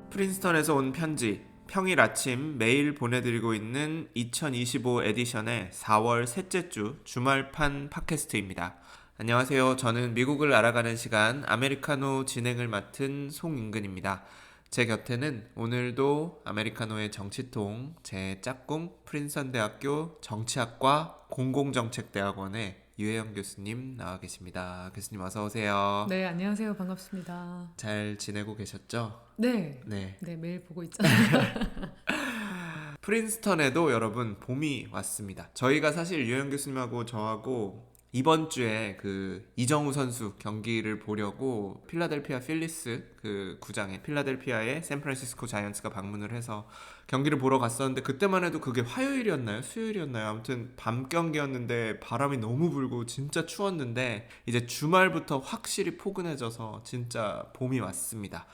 프린스턴에서 온 편지, 평일 아침 매일 보내드리고 있는 2025 에디션의 4월 셋째 주 주말판 팟캐스트입니다. 안녕하세요. 저는 미국을 알아가는 시간 아메리카노 진행을 맡은 송인근입니다. 제 곁에는 오늘도 아메리카노의 정치통, 제 짝꿍 프린스턴 대학교 정치학과 공공정책대학원의 유혜영 교수님 나와 계십니다. 교수님 어서 오세요. 네, 안녕하세요. 반갑습니다. 잘 지내고 계셨죠? 네, 네. 매일 보고 있잖아요. 프린스턴에도 여러분 봄이 왔습니다. 저희가 사실 유영 교수님하고 저하고 이번 주에 그 이정우 선수 경기를 보려고 필라델피아 필리스 그 구장에 필라델피아의 샌프란시스코 자이언츠가 방문을 해서 경기를 보러 갔었는데 그때만 해도 그게 화요일이었나요? 수요일이었나요? 아무튼 밤 경기였는데 바람이 너무 불고 진짜 추웠는데 이제 주말부터 확실히 포근해져서 진짜 봄이 왔습니다.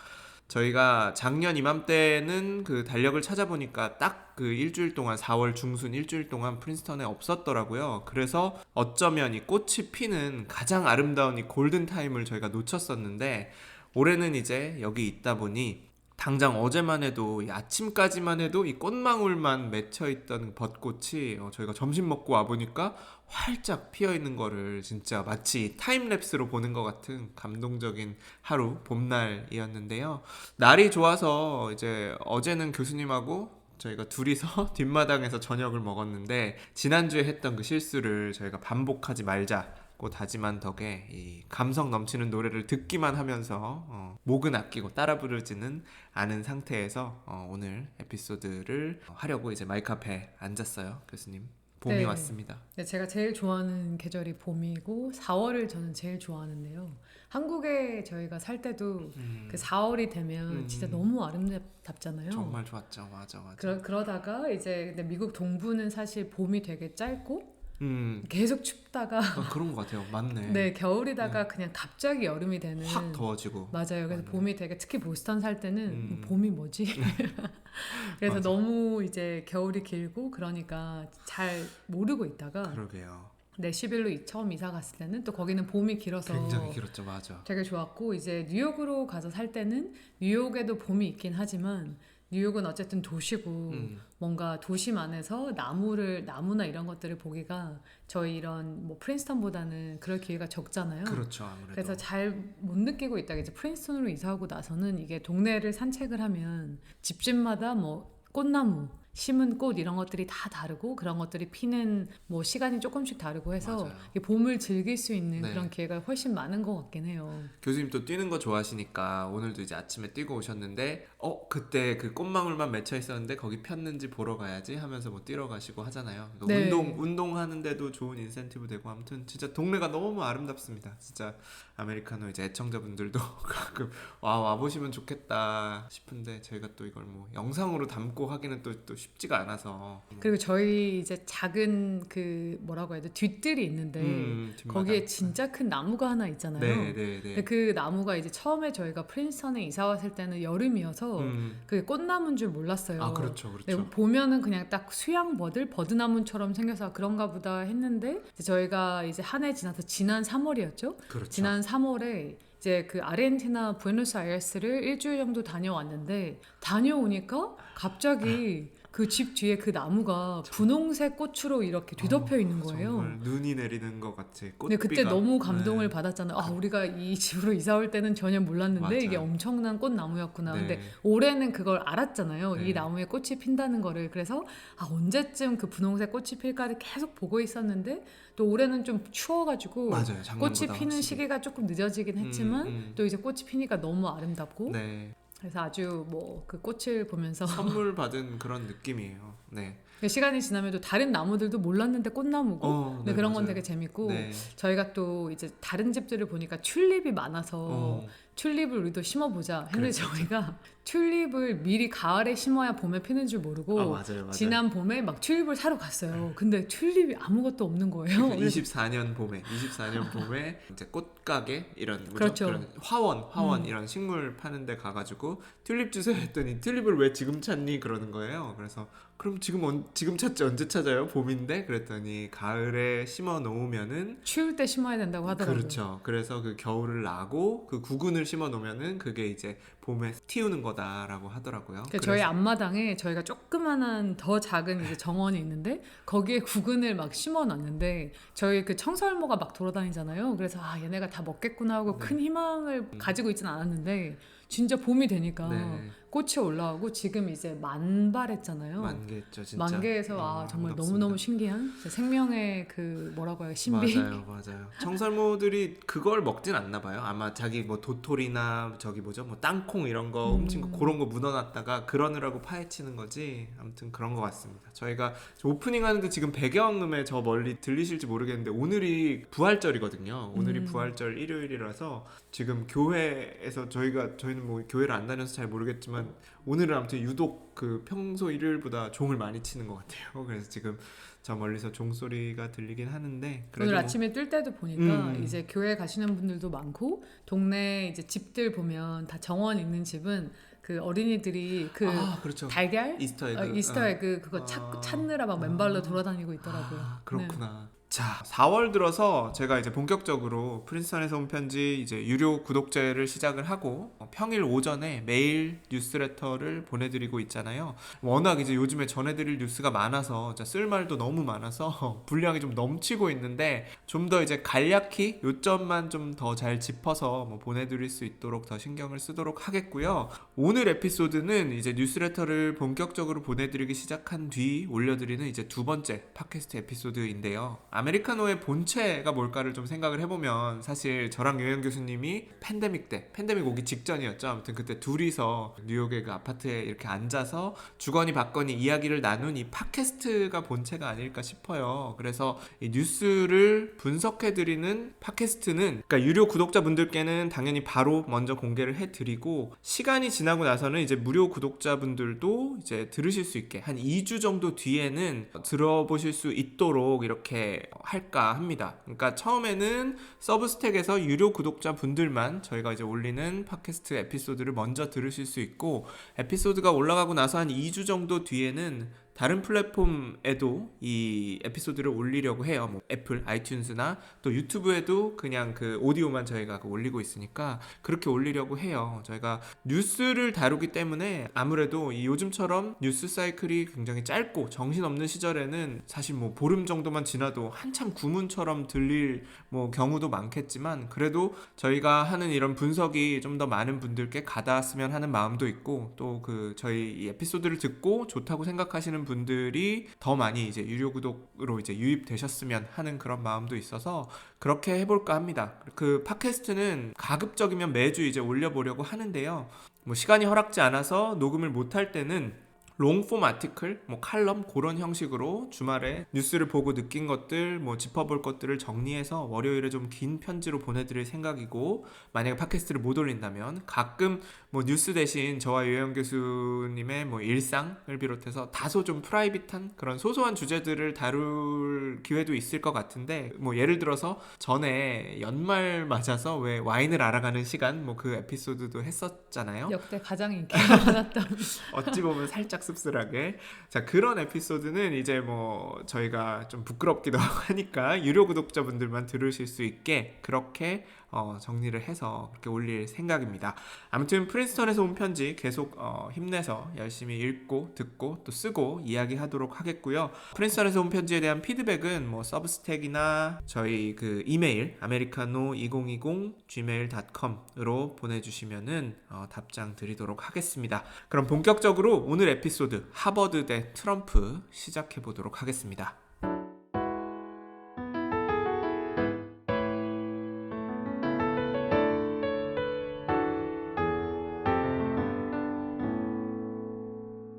저희가 작년 이맘때는 그 달력을 찾아보니까 딱 그 일주일 동안 4월 중순 일주일 동안 프린스턴에 없었더라고요. 그래서 어쩌면 이 꽃이 피는 가장 아름다운 이 골든타임을 저희가 놓쳤었는데 올해는 이제 여기 있다 보니 당장 어제만 해도 이 아침까지만 해도 이 꽃망울만 맺혀있던 벚꽃이 저희가 점심 먹고 와보니까 활짝 피어있는 거를 진짜 마치 타임랩스로 보는 것 같은 감동적인 하루 봄날이었는데요. 날이 좋아서 이제 어제는 교수님하고 저희가 둘이서 뒷마당에서 저녁을 먹었는데 지난주에 했던 그 실수를 저희가 반복하지 말자고 다짐한 덕에 이 감성 넘치는 노래를 듣기만 하면서 목은 아끼고 따라 부르지는 않은 상태에서 오늘 에피소드를 하려고 이제 마이크 앞에 앉았어요. 교수님 봄이 네. 왔습니다. 네, 제가 제일 좋아하는 계절이 봄이고 4월을 저는 제일 좋아하는데요. 한국에 저희가 살 때도 그 4월이 되면 진짜 너무 아름답잖아요. 정말 좋았죠. 맞아. 그러다가 이제 근데 미국 동부는 사실 봄이 되게 짧고 계속 춥다가 그런 것 같아요. 맞네. 네, 겨울이다가 그냥 갑자기 여름이 되는 확 더워지고. 맞아요. 그래서 맞네. 봄이 되게 특히 보스턴 살 때는 봄이 뭐지? 그래서 맞아. 너무 이제 겨울이 길고 그러니까 잘 모르고 있다가 그러게요. 내시빌로 처음 이사 갔을 때는 또 거기는 봄이 길어서 굉장히 길었죠. 맞아. 되게 좋았고 이제 뉴욕으로 가서 살 때는 뉴욕에도 봄이 있긴 하지만 뉴욕은 어쨌든 도시고 뭔가 도심 안에서 나무나 이런 것들을 보기가 저희 이런 뭐 프린스턴보다는 그럴 기회가 적잖아요. 그렇죠. 아무래도. 그래서 잘 못 느끼고 있다가 이제 프린스턴으로 이사하고 나서는 이게 동네를 산책을 하면 집집마다 뭐 꽃나무 심은 꽃 이런 것들이 다 다르고 그런 것들이 피는 뭐 시간이 조금씩 다르고 해서 맞아요. 이 봄을 즐길 수 있는 네. 그런 기회가 훨씬 많은 것 같긴 해요. 교수님 또 뛰는 거 좋아하시니까 오늘도 이제 아침에 뛰고 오셨는데 그때 그 꽃망울만 맺혀 있었는데 거기 폈는지 보러 가야지 하면서 뭐 뛰러 가시고 하잖아요. 그러니까 네. 운동하는데도 좋은 인센티브 되고 아무튼 진짜 동네가 너무 아름답습니다. 진짜 아메리카노 이제 애청자분들도 가끔 와 보시면 좋겠다 싶은데 저희가 또 이걸 뭐 영상으로 담고 하기는 또 쉽지가 않아서. 그리고 저희 이제 작은 그 뭐라고 해야 돼 뒷뜰이 있는데 뒷마당. 거기에 진짜 큰 나무가 하나 있잖아요. 네. 근데 그 나무가 이제 처음에 저희가 프린스턴에 이사 왔을 때는 여름이어서 그게 꽃나무인 줄 몰랐어요. 아 그렇죠. 근데 보면은 그냥 딱 수양 버드나무처럼 생겨서 그런가 보다 했는데 이제 저희가 이제 한 해 지나서 지난 3월이었죠. 그렇죠. 지난 3월에 이제 그 아르헨티나 부에노스아이레스를 일주일 정도 다녀왔는데 다녀오니까 갑자기 그 집 뒤에 그 나무가 분홍색 꽃으로 이렇게 뒤덮여 있는 거예요. 정말 눈이 내리는 것 같이 꽃비가. 근데 그때 너무 감동을 받았잖아요. 아, 우리가 이 집으로 이사 올 때는 전혀 몰랐는데 맞아요. 이게 엄청난 꽃나무였구나. 네. 근데 올해는 그걸 알았잖아요. 네. 이 나무에 꽃이 핀다는 거를. 그래서 언제쯤 그 분홍색 꽃이 필까를 계속 보고 있었는데 또 올해는 좀 추워가지고 맞아요. 꽃이 작년보다 피는 확실히. 시기가 조금 늦어지긴 했지만 또 이제 꽃이 피니까 너무 아름답고 네. 그래서 아주 뭐 그 꽃을 보면서 선물 받은 그런 느낌이에요. 네. 시간이 지나면 또 다른 나무들도 몰랐는데 꽃나무고 네, 그런 건 맞아요. 되게 재밌고 네. 저희가 또 이제 다른 집들을 보니까 튤립이 많아서 튤립을 우리도 심어보자 했는데 저희가 튤립을 미리 가을에 심어야 봄에 피는 줄 모르고 맞아요. 지난 봄에 막 튤립을 사러 갔어요. 근데 튤립이 아무것도 없는 거예요. 24년 봄에 이제 꽃가게 이런 뭐죠? 그렇죠. 그런 화원 이런 식물 파는 데 가가지고 튤립 주세요 했더니 튤립을 왜 지금 찾니 그러는 거예요. 그래서 그럼 지금 찾지 언제 찾아요? 봄인데? 그랬더니 가을에 심어 놓으면은 추울 때 심어야 된다고 하더라고요. 그렇죠. 그래서 그 겨울을 나고 그 구근을 심어 놓으면은 그게 이제 봄에 틔우는 거다라고 하더라고요. 그러니까 저희 앞마당에 저희가 조그만한 더 작은 이제 정원이 있는데 거기에 구근을 막 심어놨는데 저희 그 청설모가 막 돌아다니잖아요. 그래서 아 얘네가 다 먹겠구나 하고 큰 희망을 가지고 있진 않았는데 진짜 봄이 되니까 네. 꽃이 올라오고 지금 이제 만발했잖아요. 만개했죠, 진짜. 만개에서 아 정말 아름답습니다. 너무너무 신기한 진짜 생명의 그 뭐라고 해야 신비. 맞아요. 청설모들이 그걸 먹진 않나 봐요. 아마 자기 뭐 도토리나 저기 뭐죠, 뭐 땅콩 이런 거 훔친 거 그런 거 묻어놨다가 그러느라고 파헤치는 거지. 아무튼 그런 것 같습니다. 저희가 오프닝 하는데 지금 배경음에 저 멀리 들리실지 모르겠는데 오늘이 부활절이거든요. 오늘이 부활절 일요일이라서 지금 교회에서 저희는 뭐 교회를 안 다녀서 잘 모르겠지만 오늘은 아무튼 유독 그 평소 일요일보다 종을 많이 치는 것 같아요. 그래서 지금 저 멀리서 종소리가 들리긴 하는데 그래도 오늘 뭐 아침에 뜰 때도 보니까 이제 교회 가시는 분들도 많고 동네 이제 집들 보면 다 정원 있는 집은 그 어린이들이 그 그렇죠. 달걀 이스터에그 이스터에그 그거 찾느라 막 맨발로 돌아다니고 있더라고요. 그렇구나. 자, 4월 들어서 제가 이제 본격적으로 프린스턴에서 온 편지 이제 유료 구독제를 시작을 하고 평일 오전에 매일 뉴스레터를 보내드리고 있잖아요. 워낙 이제 요즘에 전해드릴 뉴스가 많아서 쓸 말도 너무 많아서 분량이 좀 넘치고 있는데 좀 더 이제 간략히 요점만 좀 더 잘 짚어서 뭐 보내드릴 수 있도록 더 신경을 쓰도록 하겠고요. 오늘 에피소드는 이제 뉴스레터를 본격적으로 보내드리기 시작한 뒤 올려드리는 이제 두 번째 팟캐스트 에피소드인데요. 아메리카노의 본체가 뭘까를 좀 생각을 해보면 사실 저랑 요현 교수님이 팬데믹 오기 직전이었죠. 아무튼 그때 둘이서 뉴욕의 그 아파트에 이렇게 앉아서 주거니 받거니 이야기를 나눈 이 팟캐스트가 본체가 아닐까 싶어요. 그래서 이 뉴스를 분석해드리는 팟캐스트는 그러니까 유료 구독자분들께는 당연히 바로 먼저 공개를 해드리고 시간이 지나고 나서는 이제 무료 구독자분들도 이제 들으실 수 있게 한 2주 정도 뒤에는 들어보실 수 있도록 이렇게 할까 합니다. 그러니까 처음에는 서브스택에서 유료 구독자분들만 저희가 이제 올리는 팟캐스트 에피소드를 먼저 들으실 수 있고 에피소드가 올라가고 나서 한 2주 정도 뒤에는 다른 플랫폼에도 이 에피소드를 올리려고 해요. 뭐 애플, 아이튠즈나 또 유튜브에도 그냥 그 오디오만 저희가 올리고 있으니까 그렇게 올리려고 해요. 저희가 뉴스를 다루기 때문에 아무래도 이 요즘처럼 뉴스 사이클이 굉장히 짧고 정신없는 시절에는 사실 뭐 보름 정도만 지나도 한참 구문처럼 들릴 뭐 경우도 많겠지만 그래도 저희가 하는 이런 분석이 좀 더 많은 분들께 가닿았으면 하는 마음도 있고 또 그 저희 이 에피소드를 듣고 좋다고 생각하시는 분들이 더 많이 이제 유료 구독으로 이제 유입되셨으면 하는 그런 마음도 있어서 그렇게 해볼까 합니다. 그 팟캐스트는 가급적이면 매주 이제 올려보려고 하는데요. 뭐 시간이 허락지 않아서 녹음을 못할 때는 롱폼 아티클, 뭐 칼럼 그런 형식으로 주말에 뉴스를 보고 느낀 것들, 뭐 짚어볼 것들을 정리해서 월요일에 좀 긴 편지로 보내드릴 생각이고 만약에 팟캐스트를 못 올린다면 가끔 뭐 뉴스 대신 저와 요영 교수님의 뭐 일상을 비롯해서 다소 좀 프라이빗한 그런 소소한 주제들을 다룰 기회도 있을 것 같은데 뭐 예를 들어서 전에 연말 맞아서 왜 와인을 알아가는 시간 뭐 그 에피소드도 했었잖아요. 역대 가장 인기가 많았던 어찌 보면 살짝 씁쓸하게 자 그런 에피소드는 이제 뭐 저희가 좀 부끄럽기도 하니까 유료 구독자분들만 들으실 수 있게 그렇게 정리를 해서 그렇게 올릴 생각입니다. 아무튼 프린스턴에서 온 편지 계속 힘내서 열심히 읽고 듣고 또 쓰고 이야기하도록 하겠고요. 프린스턴에서 온 편지에 대한 피드백은 뭐 서브스택이나 저희 그 이메일 americano2020gmail.com으로 보내주시면은 답장 드리도록 하겠습니다. 그럼 본격적으로 오늘 에피소드 하버드 대 트럼프 시작해 보도록 하겠습니다.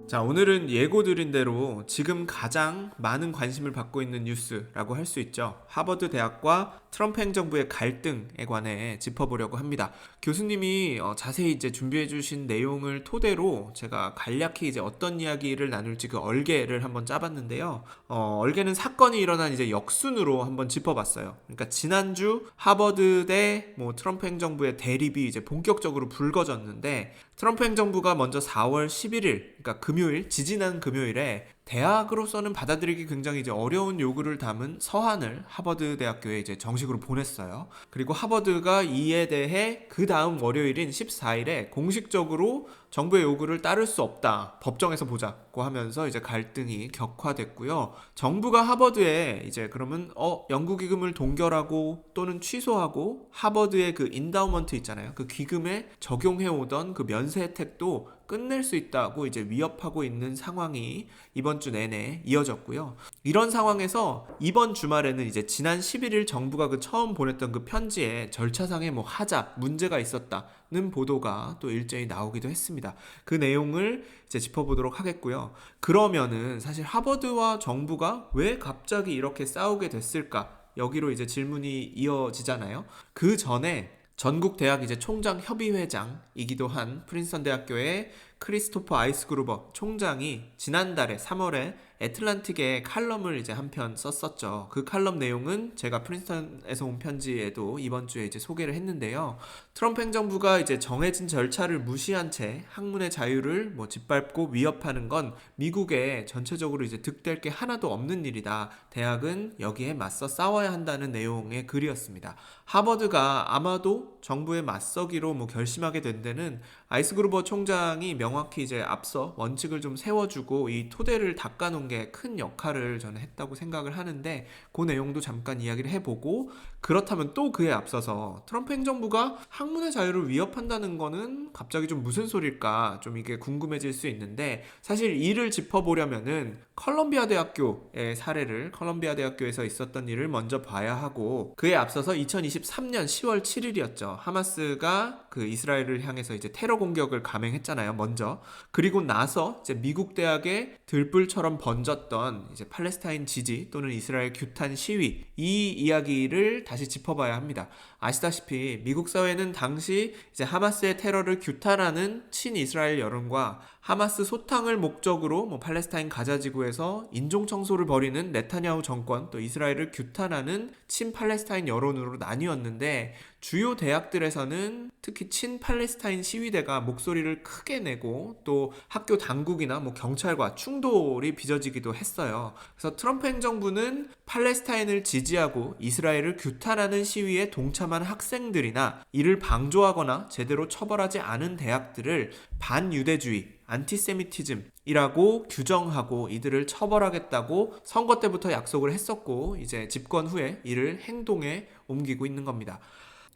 자, 오늘은 예고드린 대로 지금 가장 많은 관심을 받고 있는 뉴스라고 할 수 있죠. 하버드 대학과 트럼프 행정부의 갈등에 관해 짚어보려고 합니다. 교수님이 자세히 이제 준비해 주신 내용을 토대로 제가 간략히 이제 어떤 이야기를 나눌지 그 얼개를 한번 짜봤는데요. 얼개는 사건이 일어난 이제 역순으로 한번 짚어봤어요. 그러니까 지난주 하버드 대 뭐 트럼프 행정부의 대립이 이제 본격적으로 불거졌는데 트럼프 행정부가 먼저 4월 11일, 그러니까 금요일, 지지난 금요일에 대학으로서는 받아들이기 굉장히 이제 어려운 요구를 담은 서한을 하버드 대학교에 이제 정식으로 보냈어요. 그리고 하버드가 이에 대해 그 다음 월요일인 14일에 공식적으로 정부의 요구를 따를 수 없다. 법정에서 보자고 하면서 이제 갈등이 격화됐고요. 정부가 하버드에 이제 그러면 연구 기금을 동결하고 또는 취소하고 하버드의 그 인다우먼트 있잖아요. 그 기금에 적용해 오던 그 면세 혜택도 끝낼 수 있다고 이제 위협하고 있는 상황이 이번 주 내내 이어졌고요. 이런 상황에서 이번 주말에는 이제 지난 11일 정부가 그 처음 보냈던 그 편지에 절차상의 뭐 하자, 문제가 있었다는 보도가 또 일제히 나오기도 했습니다. 그 내용을 이제 짚어보도록 하겠고요. 그러면은 사실 하버드와 정부가 왜 갑자기 이렇게 싸우게 됐을까? 여기로 이제 질문이 이어지잖아요. 그 전에 전국 대학 이제 총장 협의회장이기도 한 프린스턴 대학교의 크리스토퍼 아이스그루버 총장이 지난달에 3월에 애틀란틱에 칼럼을 이제 한 편 썼었죠. 그 칼럼 내용은 제가 프린스턴에서 온 편지에도 이번 주에 이제 소개를 했는데요. 트럼프 행정부가 이제 정해진 절차를 무시한 채 학문의 자유를 뭐 짓밟고 위협하는 건 미국에 전체적으로 이제 득될 게 하나도 없는 일이다. 대학은 여기에 맞서 싸워야 한다는 내용의 글이었습니다. 하버드가 아마도 정부에 맞서기로 뭐 결심하게 된 데는 아이스그루버 총장이 명확히 이제 앞서 원칙을 좀 세워주고 이 토대를 닦아놓은 게 큰 역할을 저는 했다고 생각을 하는데 그 내용도 잠깐 이야기를 해보고 그렇다면 또 그에 앞서서 트럼프 행정부가 학문의 자유를 위협한다는 거는 갑자기 좀 무슨 소릴까 좀 이게 궁금해질 수 있는데 사실 이를 짚어보려면은 컬럼비아 대학교의 사례를 컬럼비아 대학교에서 있었던 일을 먼저 봐야 하고 그에 앞서서 2023년 10월 7일이었죠. 하마스가 그 이스라엘을 향해서 이제 테러 공격을 감행했잖아요. 먼저. 그리고 나서 이제 미국 대학에 들불처럼 번졌던 이제 팔레스타인 지지 또는 이스라엘 규탄 시위 이 이야기를 다시 짚어봐야 합니다. 아시다시피 미국 사회는 당시 이제 하마스의 테러를 규탄하는 친이스라엘 여론과 하마스 소탕을 목적으로 뭐 팔레스타인 가자 지구에서 인종 청소를 벌이는 네타냐후 정권 또 이스라엘을 규탄하는 친팔레스타인 여론으로 나뉘었는데 주요 대학들에서는 특히 친팔레스타인 시위대가 목소리를 크게 내고 또 학교 당국이나 뭐 경찰과 충돌이 빚어지기도 했어요. 그래서 트럼프 행정부는 팔레스타인을 지지하고 이스라엘을 규탄하는 시위에 동참한 학생들이나 이를 방조하거나 제대로 처벌하지 않은 대학들을 반유대주의 안티세미티즘이라고 규정하고 이들을 처벌하겠다고 선거 때부터 약속을 했었고 이제 집권 후에 이를 행동에 옮기고 있는 겁니다.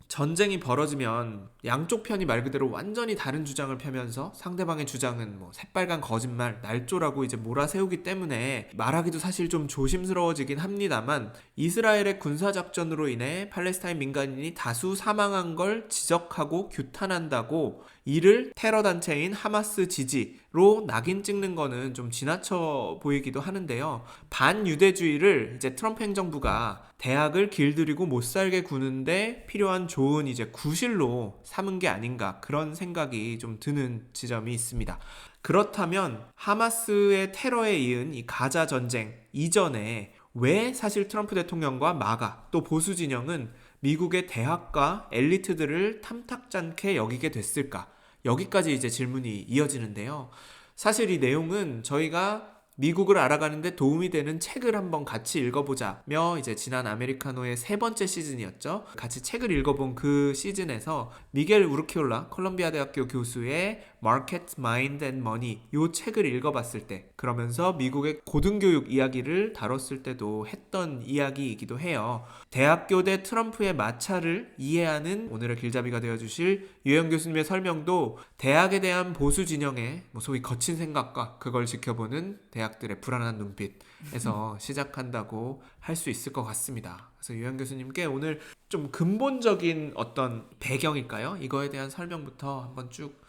전쟁이 벌어지면 양쪽 편이 말 그대로 완전히 다른 주장을 펴면서 상대방의 주장은 뭐 새빨간 거짓말, 날조라고 이제 몰아세우기 때문에 말하기도 사실 좀 조심스러워지긴 합니다만 이스라엘의 군사작전으로 인해 팔레스타인 민간인이 다수 사망한 걸 지적하고 규탄한다고 이를 테러단체인 하마스 지지로 낙인 찍는 거는 좀 지나쳐 보이기도 하는데요. 반유대주의를 이제 트럼프 행정부가 대학을 길들이고 못살게 구는데 필요한 좋은 이제 구실로 삼은 게 아닌가 그런 생각이 좀 드는 지점이 있습니다. 그렇다면 하마스의 테러에 이은 이 가자 전쟁 이전에 왜 사실 트럼프 대통령과 마가 또 보수 진영은 미국의 대학과 엘리트들을 탐탁잖게 여기게 됐을까? 여기까지 이제 질문이 이어지는데요. 사실 이 내용은 저희가 미국을 알아가는데 도움이 되는 책을 한번 같이 읽어보자며 이제 지난 아메리카노의 3번째 시즌이었죠. 같이 책을 읽어본 그 시즌에서 미겔 우르키올라 콜롬비아 대학교 교수의 Market, Mind and Money 이 책을 읽어봤을 때 그러면서 미국의 고등교육 이야기를 다뤘을 때도 했던 이야기이기도 해요. 대학교 대 트럼프의 마찰을 이해하는 오늘의 길잡이가 되어주실 유영 교수님의 설명도 대학에 대한 보수 진영의 소위 거친 생각과 그걸 지켜보는 대학들의 불안한 눈빛에서 시작한다고 할 수 있을 것 같습니다. 그래서 유영 교수님께 오늘 좀 근본적인 어떤 배경일까요? 이거에 대한 설명부터 한번 쭉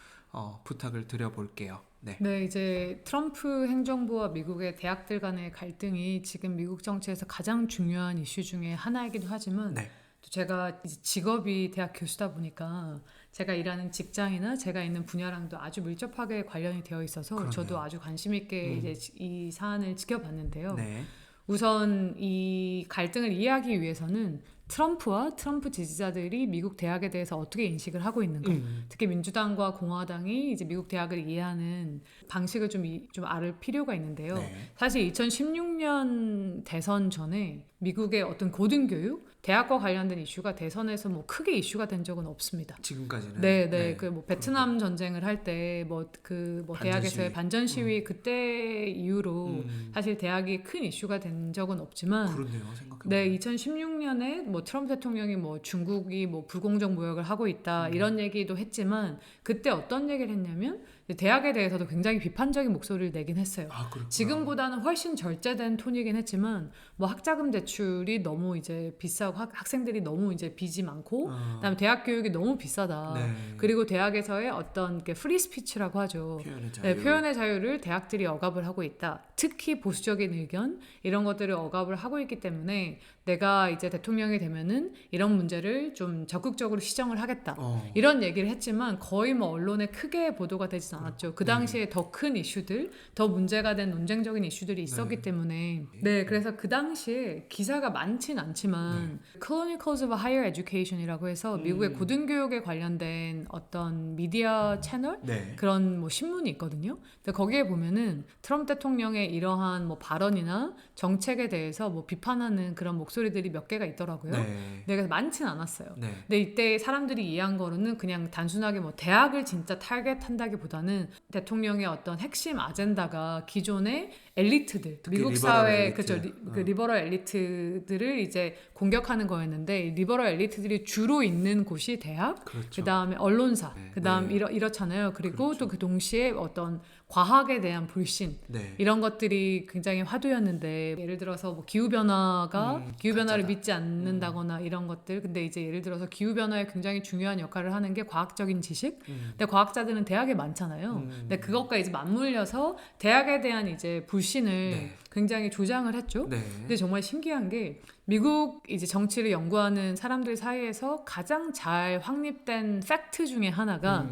부탁을 드려볼게요. 네, 이제 트럼프 행정부와 미국의 대학들 간의 갈등이 지금 미국 정치에서 가장 중요한 이슈 중에 하나이기도 하지만 또 제가 이제 직업이 대학 교수다 보니까 제가 일하는 직장이나 제가 있는 분야랑도 아주 밀접하게 관련이 되어 있어서 그러네요. 저도 아주 관심 있게 이제 이 사안을 지켜봤는데요. 네. 우선 이 갈등을 이해하기 위해서는 트럼프와 트럼프 지지자들이 미국 대학에 대해서 어떻게 인식을 하고 있는가. 특히 민주당과 공화당이 이제 미국 대학을 이해하는 방식을 좀 알을 필요가 있는데요. 네. 사실 2016년 대선 전에 미국의 어떤 고등교육, 대학과 관련된 이슈가 대선에서 뭐 크게 이슈가 된 적은 없습니다. 지금까지는. 네. 그 뭐 베트남 전쟁을 할 때 뭐 대학에서의 시위. 반전 시위 그때 이후로 사실 대학이 큰 이슈가 된 적은 없지만 그렇네요. 생각해. 네, 2016년에 뭐 트럼프 대통령이 뭐 중국이 뭐 불공정 무역을 하고 있다 이런 얘기도 했지만 그때 어떤 얘기를 했냐면 대학에 대해서도 굉장히 비판적인 목소리를 내긴 했어요. 아, 그렇구나. 지금보다는 훨씬 절제된 톤이긴 했지만 뭐 학자금 대출이 너무 이제 비싸고 학생들이 너무 이제 빚이 많고 그다음에 대학 교육이 너무 비싸다. 네. 그리고 대학에서의 어떤 프리 스피치라고 하죠. 표현의 자유. 네, 표현의 자유를 대학들이 억압을 하고 있다. 특히 보수적인 의견 이런 것들을 억압을 하고 있기 때문에 내가 이제 대통령이 되면은 이런 문제를 좀 적극적으로 시정을 하겠다. 이런 얘기를 했지만 거의 뭐 언론에 크게 보도가 되진 않았죠. 그 당시에 더 큰 이슈들, 더 문제가 된 논쟁적인 이슈들이 있었기 때문에 네, 그래서 그 당시에 기사가 많진 않지만 Chronicles of Higher Education이라고 해서 미국의 고등교육에 관련된 어떤 미디어 채널 네. 그런 뭐 신문이 있거든요. 근데 거기에 보면은 트럼프 대통령의 이러한 뭐 발언이나 정책에 대해서 뭐 비판하는 그런 목소리들이 몇 개가 있더라고요. 네. 그래서 많진 않았어요. 네. 근데 이때 사람들이 이해한 거는 그냥 단순하게 뭐 대학을 진짜 타겟한다기보다는 대통령의 어떤 핵심 아젠다가 기존의 엘리트들, 미국 리버럴 사회 엘리트. 그쵸 그 리버럴 엘리트들을 이제 공격하는 거였는데 리버럴 엘리트들이 주로 있는 곳이 대학, 그렇죠. 그다음에 언론사, 네. 그다음 네. 이렇잖아요. 그리고 그렇죠. 또 그 동시에 어떤 과학에 대한 불신 네. 이런 것들이 굉장히 화두였는데 예를 들어서 뭐 기후 변화를 가짜다. 믿지 않는다거나 이런 것들. 근데 이제 예를 들어서 기후 변화에 굉장히 중요한 역할을 하는 게 과학적인 지식. 근데 과학자들은 대학에 많잖아요. 근데 그것과 이제 맞물려서 대학에 대한 이제 불신을 네. 굉장히 조장을 했죠. 네. 근데 정말 신기한 게 미국 이제 정치를 연구하는 사람들 사이에서 가장 잘 확립된 팩트 중에 하나가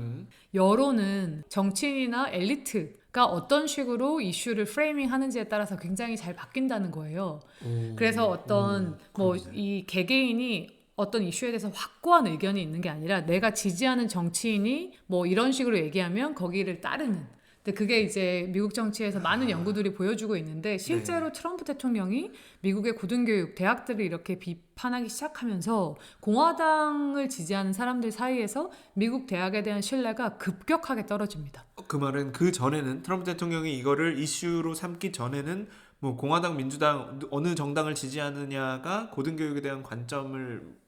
여론은 정치인이나 엘리트가 어떤 식으로 이슈를 프레이밍 하는지에 따라서 굉장히 잘 바뀐다는 거예요. 그래서 어떤 뭐 이 개개인이 어떤 이슈에 대해서 확고한 의견이 있는 게 아니라 내가 지지하는 정치인이 뭐 이런 식으로 얘기하면 거기를 따르는. 근데 그게 이제 미국 정치에서 많은 연구들이 보여주고 있는데 실제로 트럼프 대통령이 미국의 고등교육, 대학들을 이렇게 비판하기 시작하면서 공화당을 지지하는 사람들 사이에서 미국 대학에 대한 신뢰가 급격하게 떨어집니다. 그 말은 그 전에는 트럼프 대통령이 이거를 이슈로 삼기 전에는 뭐 공화당, 민주당 어느 정당을 지지하느냐가 고등교육에 대한 관점을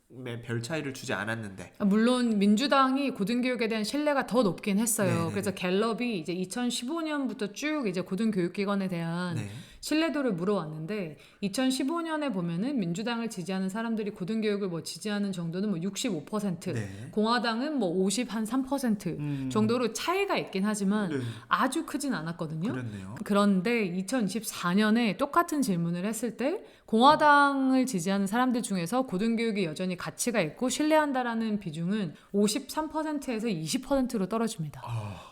별 차이를 주지 않았는데 물론 민주당이 고등교육에 대한 신뢰가 더 높긴 했어요. 네네네. 그래서 갤럽이 이제 2015년부터 쭉 이제 고등교육기관에 대한 네. 신뢰도를 물어왔는데 2015년에 보면은 민주당을 지지하는 사람들이 고등교육을 뭐 지지하는 정도는 뭐 65%, 네. 공화당은 뭐 53% 정도로 차이가 있긴 하지만 네. 아주 크진 않았거든요. 그렇네요. 그런데 2024년에 똑같은 질문을 했을 때 공화당을 지지하는 사람들 중에서 고등교육이 여전히 가치가 있고 신뢰한다라는 비중은 53%에서 20%로 떨어집니다.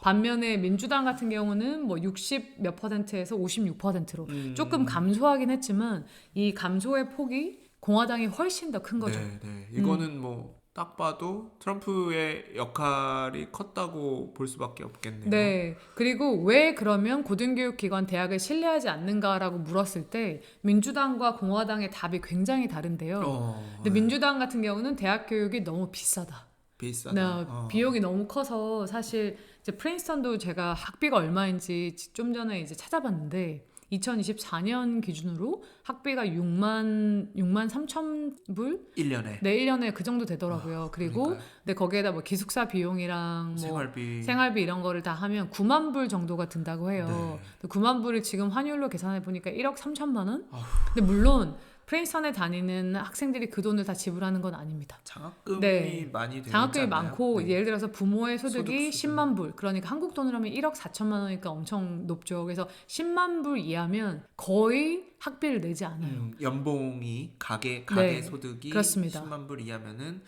반면에 민주당 같은 경우는 뭐 60 몇 %에서 56%로 조금 감소하긴 했지만 이 감소의 폭이 공화당이 훨씬 더 큰 거죠. 네. 이거는 뭐 딱 봐도 트럼프의 역할이 컸다고 볼 수밖에 없겠네요. 네. 그리고 왜 그러면 고등교육 기관 대학을 신뢰하지 않는가라고 물었을 때 민주당과 공화당의 답이 굉장히 다른데요. 근데 민주당 같은 경우는 대학 교육이 너무 비싸다. 비싸다. 비용이 너무 커서 사실 이제 프린스턴도 제가 학비가 얼마인지 좀 전에 이제 찾아봤는데 2024년 기준으로 학비가 6만 3천 불? 1년에. 네, 1년에 그 정도 되더라고요. 그리고 그러니까요. 근데 거기에다 뭐 기숙사 비용이랑 뭐 생활비 이런 거를 다 하면 9만 불 정도가 든다고 해요. 네. 9만 불을 지금 환율로 계산해 보니까 1억 3천만 원? 근데 물론 프린스턴에 다니는 학생들이 그 돈을 다 지불하는 건 아닙니다. 장학금이 네. 많이 되지 장학금이 않나요? 많고 네. 예를 들어서 부모의 소득이 소득. 10만 불 그러니까 한국 돈으로 하면 1억 4천만 원이니까 엄청 높죠. 그래서 10만 불 이하면 거의 학비를 내지 않아요. 연봉이 가계 네, 소득이 그렇습니다. 10만 불 이하면은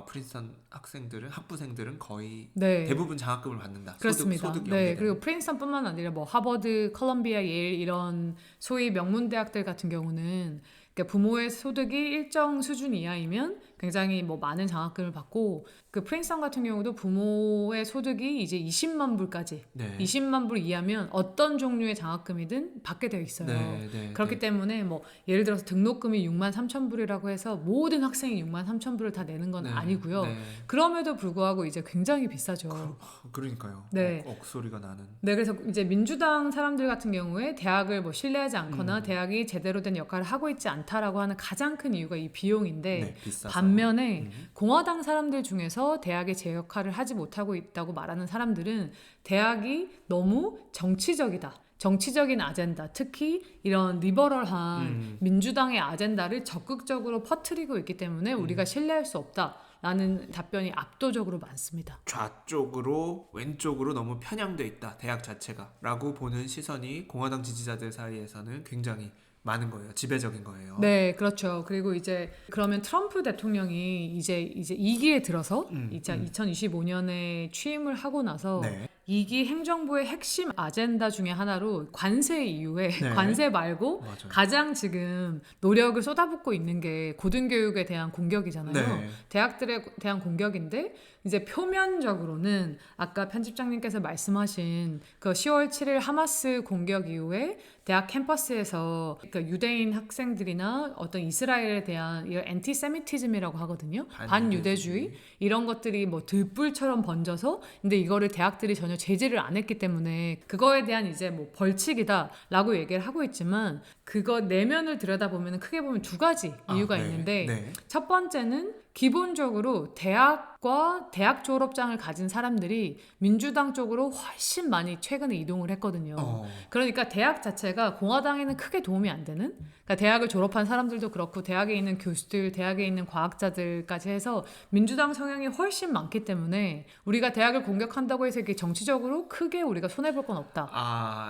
프린스턴 학부생들은 거의 네. 대부분 장학금을 받는다. 그렇습니다. 소득 네, 연계되는. 그리고 프린스턴뿐만 아니라 뭐 하버드, 컬럼비아, 예일 이런 소위 명문 대학들 같은 경우는 그러니까 부모의 소득이 일정 수준 이하이면 굉장히 뭐 많은 장학금을 받고 그 프린스턴 같은 경우도 부모의 소득이 이제 20만 불까지 네. 20만 불 이하면 어떤 종류의 장학금이든 받게 되어 있어요. 네. 그렇기 때문에 뭐 예를 들어서 등록금이 6만 3천 불이라고 해서 모든 학생이 6만 3천 불을 다 내는 건 아니고요. 네. 그럼에도 불구하고 이제 굉장히 비싸죠. 그러니까요. 네. 억소리가 나는. 네, 그래서 이제 민주당 사람들 같은 경우에 대학을 뭐 신뢰하지 않거나 대학이 제대로 된 역할을 하고 있지 않다라고 하는 가장 큰 이유가 이 비용인데 네, 비싸서. 반면에 공화당 사람들 중에서 대학이 제 역할을 하지 못하고 있다고 말하는 사람들은 대학이 너무 정치적이다. 정치적인 아젠다, 특히 이런 리버럴한 민주당의 아젠다를 적극적으로 퍼뜨리고 있기 때문에 우리가 신뢰할 수 없다라는 답변이 압도적으로 많습니다. 좌쪽으로 왼쪽으로 너무 편향돼 있다. 대학 자체가 라고 보는 시선이 공화당 지지자들 사이에서는 굉장히 많은 거예요. 지배적인 거예요. 네, 그렇죠. 그리고 이제 그러면 트럼프 대통령이 이제 2기에 들어서 2025년에 취임을 하고 나서 네. 2기 행정부의 핵심 아젠다 중에 하나로 관세 이후에 네. 관세 말고 맞아요. 가장 지금 노력을 쏟아붓고 있는 게 고등교육에 대한 공격이잖아요. 네. 대학들에 대한 공격인데 이제 표면적으로는 아까 편집장님께서 말씀하신 그 10월 7일 하마스 공격 이후에 대학 캠퍼스에서 그러니까 유대인 학생들이나 어떤 이스라엘에 대한 이런 엔티세미티즘이라고 하거든요. 반유대주의 이런 것들이 뭐 들불처럼 번져서 근데 이거를 대학들이 전혀 제지를 안 했기 때문에 그거에 대한 이제 뭐 벌칙이다라고 얘기를 하고 있지만 그거 내면을 들여다보면 크게 보면 두 가지 이유가 네. 있는데 네. 첫 번째는 기본적으로 대학과 대학 졸업장을 가진 사람들이 민주당 쪽으로 훨씬 많이 최근에 이동을 했거든요. 그러니까 대학 자체가 공화당에는 크게 도움이 안 되는 그러니까 대학을 졸업한 사람들도 그렇고 대학에 있는 교수들, 대학에 있는 과학자들까지 해서 민주당 성향이 훨씬 많기 때문에 우리가 대학을 공격한다고 해서 이게 정치적으로 크게 우리가 손해볼 건 없다.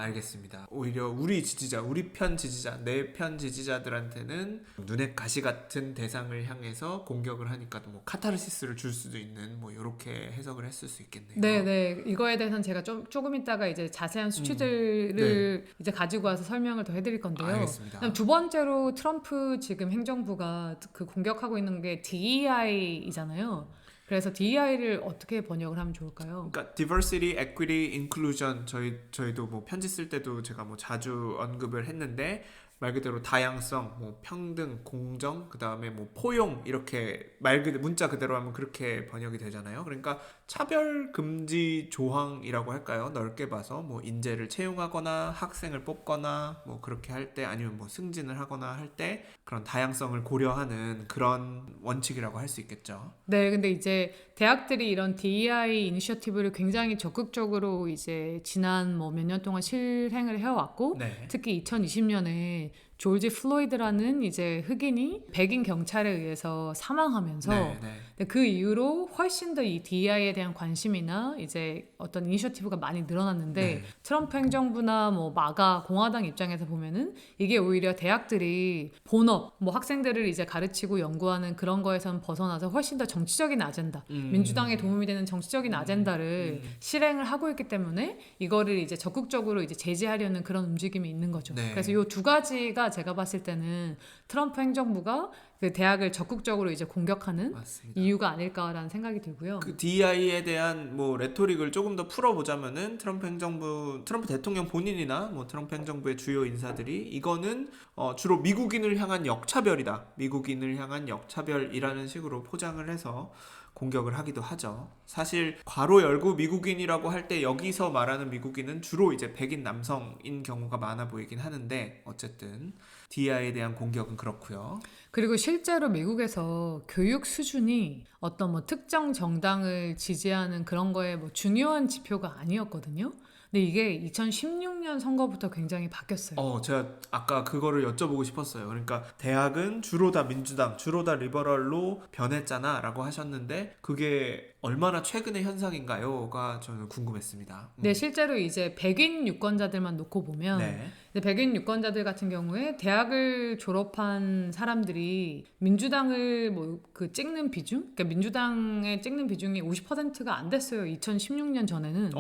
알겠습니다. 오히려 우리 지지자, 우리 편 지지자, 내 편 지지자들한테는 눈에 가시 같은 대상을 향해서 공격을 하니까 뭐 카타르시스를 줄 수도 있는 뭐 이렇게 해석을 했을 수 있겠네요. 네. 이거에 대해서는 제가 조금 이따가 이제 자세한 수치들을 이제 가지고 와서 설명을 더 해드릴 건데요. 알겠습니다. 그다음 두 번째로 트럼프 지금 행정부가 그 공격하고 있는 게 DEI이잖아요. 그래서 DEI를 어떻게 번역을 하면 좋을까요? 그러니까 diversity, equity, inclusion 저희도 뭐 편지 쓸 때도 제가 뭐 자주 언급을 했는데 말 그대로 다양성, 뭐 평등, 공정, 그 다음에 뭐 포용 이렇게 말 그대로 문자 그대로 하면 그렇게 번역이 되잖아요. 그러니까 차별 금지 조항이라고 할까요? 넓게 봐서 뭐 인재를 채용하거나 학생을 뽑거나 뭐 그렇게 할 때 아니면 뭐 승진을 하거나 할 때 그런 다양성을 고려하는 그런 원칙이라고 할 수 있겠죠. 네, 근데 이제 대학들이 이런 DEI 이니셔티브를 굉장히 적극적으로 이제 지난 뭐 몇 년 동안 실행을 해왔고 네. 특히 2020년에 조지 플로이드라는 이제 흑인이 백인 경찰에 의해서 사망하면서 근데 그 이후로 훨씬 더 이 DEI에 대한 관심이나 이제 어떤 이니셔티브가 많이 늘어났는데 트럼프 행정부나 뭐 마가 공화당 입장에서 보면은 이게 오히려 대학들이 본업 뭐 학생들을 이제 가르치고 연구하는 그런 거에선 벗어나서 훨씬 더 정치적인 아젠다 민주당에 도움이 되는 정치적인 아젠다를 실행을 하고 있기 때문에 이거를 이제 적극적으로 이제 제지하려는 그런 움직임이 있는 거죠. 그래서 이 두 가지가 제가 봤을 때는 트럼프 행정부가 그 대학을 적극적으로 이제 공격하는 맞습니다. 이유가 아닐까라는 생각이 들고요. 그 DEI에 대한 뭐 레토릭을 조금 더 풀어보자면은 트럼프 대통령 본인이나 뭐 트럼프 행정부의 주요 인사들이 이거는 주로 미국인을 향한 역차별이다. 미국인을 향한 역차별이라는 식으로 포장을 해서 공격을 하기도 하죠. 사실 괄호 열고 미국인이라고 할 때 여기서 말하는 미국인은 주로 이제 백인 남성인 경우가 많아 보이긴 하는데 어쨌든 DEI에 대한 공격은 그렇고요. 그리고 실제로 미국에서 교육 수준이 어떤 뭐 특정 정당을 지지하는 그런 거에 뭐 중요한 지표가 아니었거든요. 근데 이게 2016년 선거부터 굉장히 바뀌었어요. 제가 아까 그거를 여쭤보고 싶었어요. 그러니까 대학은 주로 다 민주당, 주로 다 리버럴로 변했잖아 라고 하셨는데 그게 얼마나 최근의 현상인가요가 저는 궁금했습니다. 네, 실제로 이제 백인 유권자들만 놓고 보면 네. 이제 백인 유권자들 같은 경우에 대학을 졸업한 사람들이 민주당을 뭐 그 찍는 비중, 그러니까 민주당에 찍는 비중이 50%가 안 됐어요. 2016년 전에는.